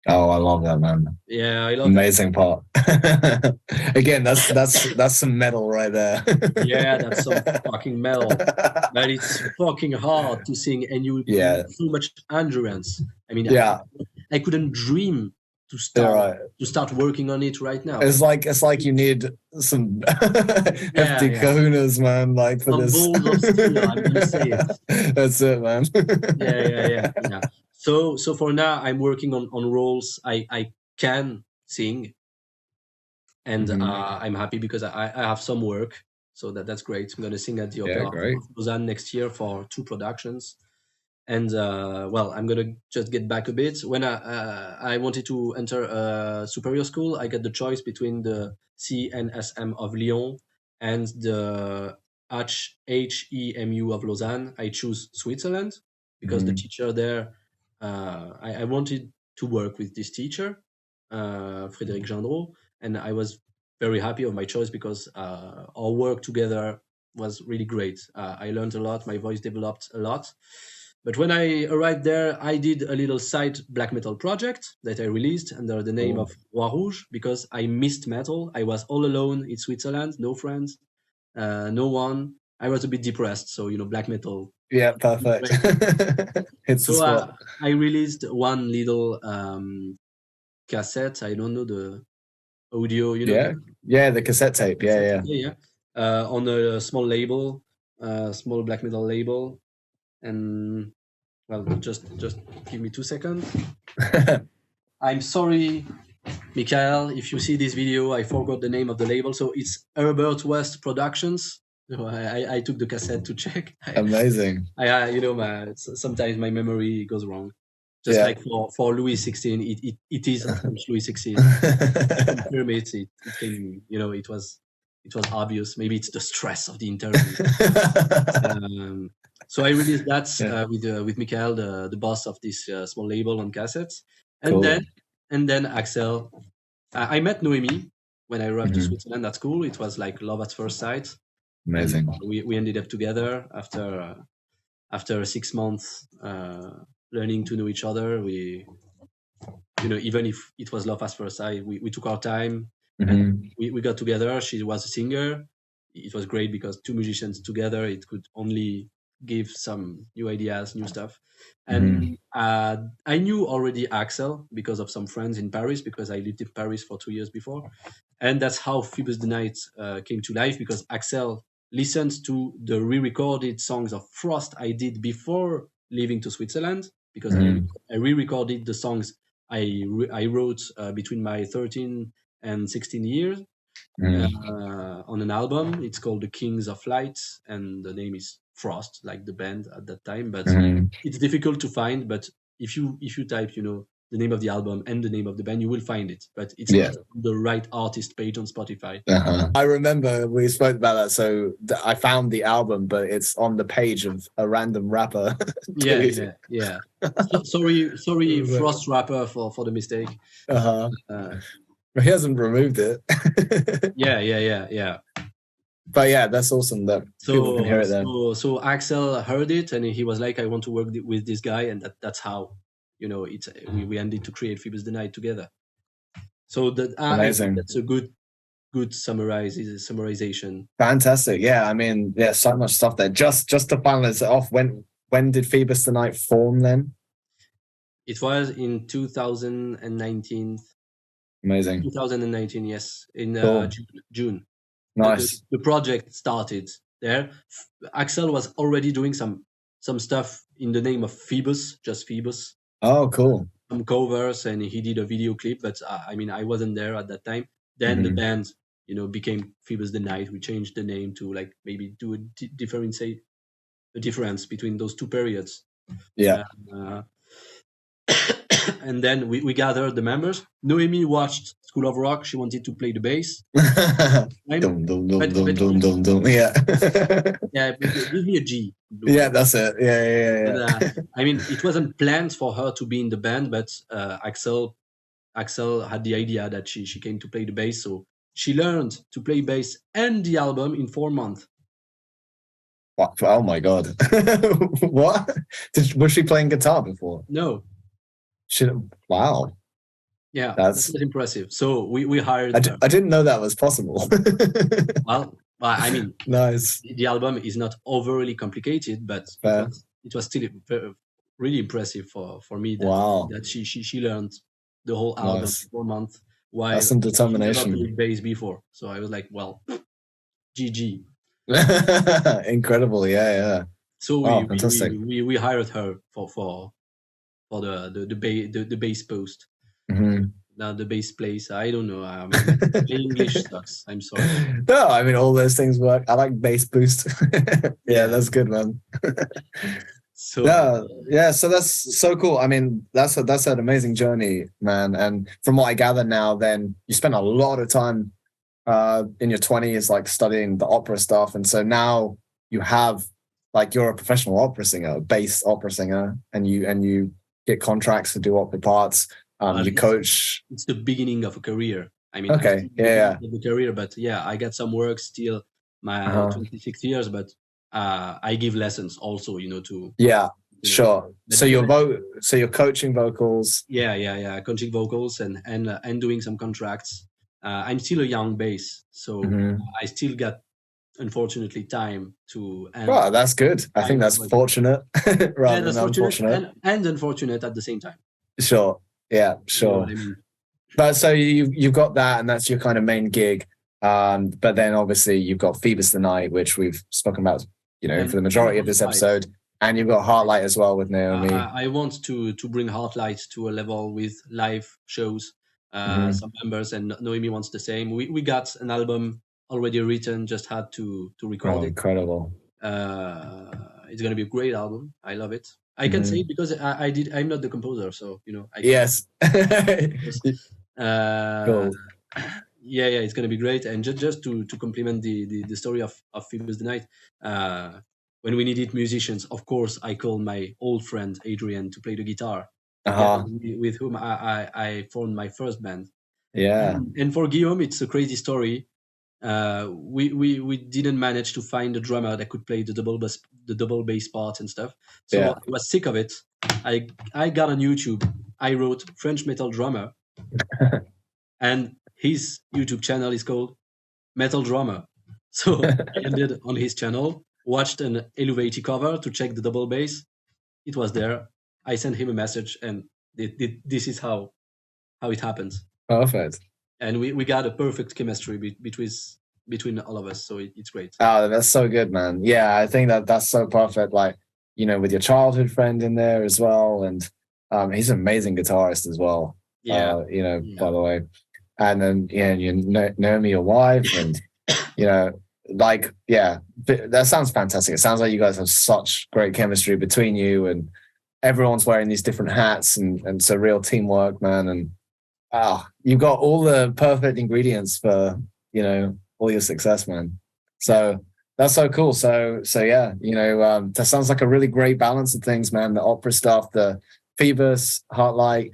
Oh, I love that, man. Yeah, I love amazing part. Again, that's some metal right there. Yeah, that's some fucking metal. But it's fucking hard to sing, and you need so much endurance. I mean, I couldn't dream to start working on it right now. It's like you need some hefty kahunas, man. Like for some this. balls of steel, I'm gonna say it. That's it, man. Yeah. So for now, I'm working on roles I can sing, and I'm happy because I have some work, so that's great. I'm gonna sing at the Opera of Lausanne next year for 2 productions, and well, I'm gonna just get back a bit. When I wanted to enter a superior school, I got the choice between the CNSM of Lyon and the HEMU of Lausanne. I choose Switzerland because the teacher there. I wanted to work with this teacher, Adrien Djouadou, and I was very happy of my choice because our work together was really great. I learned a lot, my voice developed a lot. But when I arrived there, I did a little side black metal project that I released under the name of Roi Rouge, because I missed metal. I was all alone in Switzerland, no friends, no one. I was a bit depressed, so black metal. Yeah, perfect. So I released one little cassette. I don't know the audio. The cassette tape. Yeah. On a small label, small black metal label, and well, just give me 2 seconds. I'm sorry, Michael, if you see this video, I forgot the name of the label. So it's Herbert West Productions. I took the cassette to check. Amazing. Sometimes my memory goes wrong. Just like for Louis 16, it is Louis 16. Confirm it. It was obvious. Maybe it's the stress of the interview. So I released that with Michael, the boss of this small label, on cassettes, and then Axel. I met Noémie when I arrived to Switzerland at school. It was like love at first sight. Amazing. We ended up together after 6 months learning to know each other. We, even if it was love at first sight, we took our time. And we got together. She was a singer. It was great because 2 musicians together, it could only give some new ideas, new stuff. And I knew already Axel because of some friends in Paris, because I lived in Paris for 2 years before. And that's how Phoebus The Knight came to life, because Axel listened to the re-recorded songs of Frost I did before leaving to Switzerland, because I re-recorded the songs I wrote between my 13 and 16 years on an album. It's called The Kings of Light, and the name is Frost, like the band at that time. But it's difficult to find. But if you type, the name of the album and the name of the band, you will find it. But it's not on the right artist page on Spotify. I remember we spoke about that. So I found the album, but it's on the page of a random rapper. Yeah. Sorry, Frost Rapper for the mistake. He hasn't removed it. Yeah. But yeah, that's awesome that people can hear it then. So Axel heard it and he was like, I want to work with this guy, and that's how, we ended to create Phoebus the Knight together. So I think that's a good summarization. Fantastic. Yeah, I mean, so much stuff there. Just to finalize it off, when did Phoebus the Knight form then? It was in 2019. Amazing. 2019, yes, in June. Nice. The project started there. Axel was already doing some stuff in the name of Phoebus, just Phoebus. Oh, cool. Some covers, and he did a video clip, but I wasn't there at that time. Then the band, became Phoebus the Knight. We changed the name to like maybe do a difference between those two periods. Yeah. And then we gathered the members. Noémie watched School of Rock. She wanted to play the bass. Yeah, give me a G. Yeah, that's it. Yeah. But, it wasn't planned for her to be in the band, but Axel had the idea that she came to play the bass, so she learned to play bass and the album in 4 months. What? Oh my God! What? Was she playing guitar before? No. Wow. Yeah, that's impressive. So we hired her. I didn't know that was possible. Well, nice. The album is not overly complicated, but it was still really impressive for me that she learned the whole album in 4 months. While that's some determination. She never played bass before, so I was like, well, GG. Incredible, yeah. So we hired her for the bass post. Now the bass plays. I don't know. English sucks. I'm sorry. No, all those things work. I like bass boost. Yeah, that's good, man. So that's so cool. That's an amazing journey, man. And from what I gather now, then you spent a lot of time in your 20s, like studying the opera stuff, and so now you have you're a professional opera singer, a bass opera singer, and you get contracts to do opera parts. You coach. It's the beginning of a career. Okay, yeah. The career, but I got some work still. My 26 years, but I give lessons also. To sure. So you're coaching vocals. Yeah. Coaching vocals and doing some contracts. I'm still a young bass, so I still got, unfortunately, time to. Well, that's good. I think that's fortunate rather than unfortunate. And unfortunate at the same time. Sure. Yeah, sure. But so you've got that, and that's your kind of main gig. But then obviously you've got Phoebus the Knight, which we've spoken about, for the majority of this episode, and you've got Hartlight as well with Noémie. I want to bring Hartlight to a level with live shows. Some members, and Noémie wants the same. We got an album already written, just had to record it. Incredible. It's gonna be a great album. I love it. I can say it because I'm not the composer, so Yes. Cool. Yeah, it's gonna be great. And just to complement the story of Phoebus the Knight, when we needed musicians, of course I called my old friend Adrien to play the guitar, with whom I formed my first band. Yeah. And for Guillaume, it's a crazy story. We didn't manage to find a drummer that could play the double bass part and stuff. So I was sick of it. I got on YouTube. I wrote French metal drummer, and his YouTube channel is called Metal Drummer. So I ended on his channel, watched an E28 cover to check the double bass. It was there. I sent him a message, and this is how it happens. Perfect. And we got a perfect chemistry between all of us, so it's great. Oh, that's so good, man. Yeah, I think that's so perfect. With your childhood friend in there as well, and he's an amazing guitarist as well. Yeah. By the way, and then you Noémie, your wife, and that sounds fantastic. It sounds like you guys have such great chemistry between you, and everyone's wearing these different hats, and it's a real teamwork, man. And you've got all the perfect ingredients for, you know, all your success, man. So that's so cool. So yeah, you know, that sounds like a really great balance of things, man. The opera stuff, the Phoebus, Hartlight.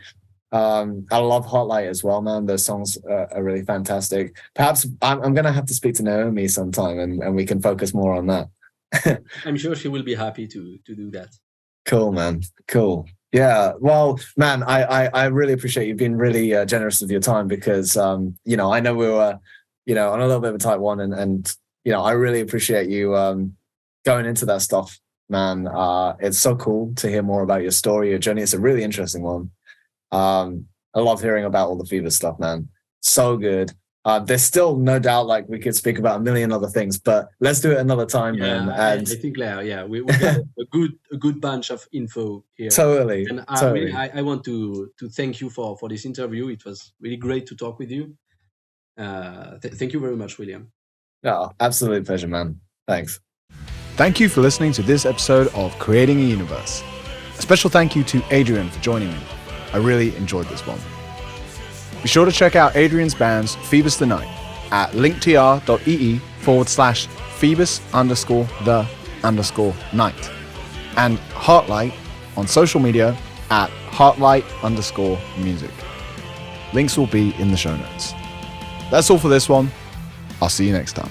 I love Hartlight as well, man. Those songs are really fantastic. Perhaps I'm going to have to speak to Noémie sometime, and we can focus more on that. I'm sure she will be happy to do that. Cool, man. Cool. Yeah. Well, man, I really appreciate you being really generous with your time, because, you know, I know we were, you know, on a little bit of a tight one, and you know, I really appreciate you going into that stuff, man. It's so cool to hear more about your story, your journey. It's a really interesting one. I love hearing about all the Phoebus stuff, man. So good. There's still no doubt, like, we could speak about a million other things, but let's do it another time, man. And I think, we got a good bunch of info here. Totally. And totally. I want to thank you for this interview. It was really great to talk with you. Thank you very much, William. Oh, absolute pleasure, man. Thanks. Thank you for listening to this episode of Creating a Universe. A special thank you to Adrien for joining me. I really enjoyed this one. Be sure to check out Adrien's band's Phoebus The Knight at linktr.ee/Phoebus_the_night and Hartlight on social media at Hartlight_music. Links will be in the show notes. That's all for this one. I'll see you next time.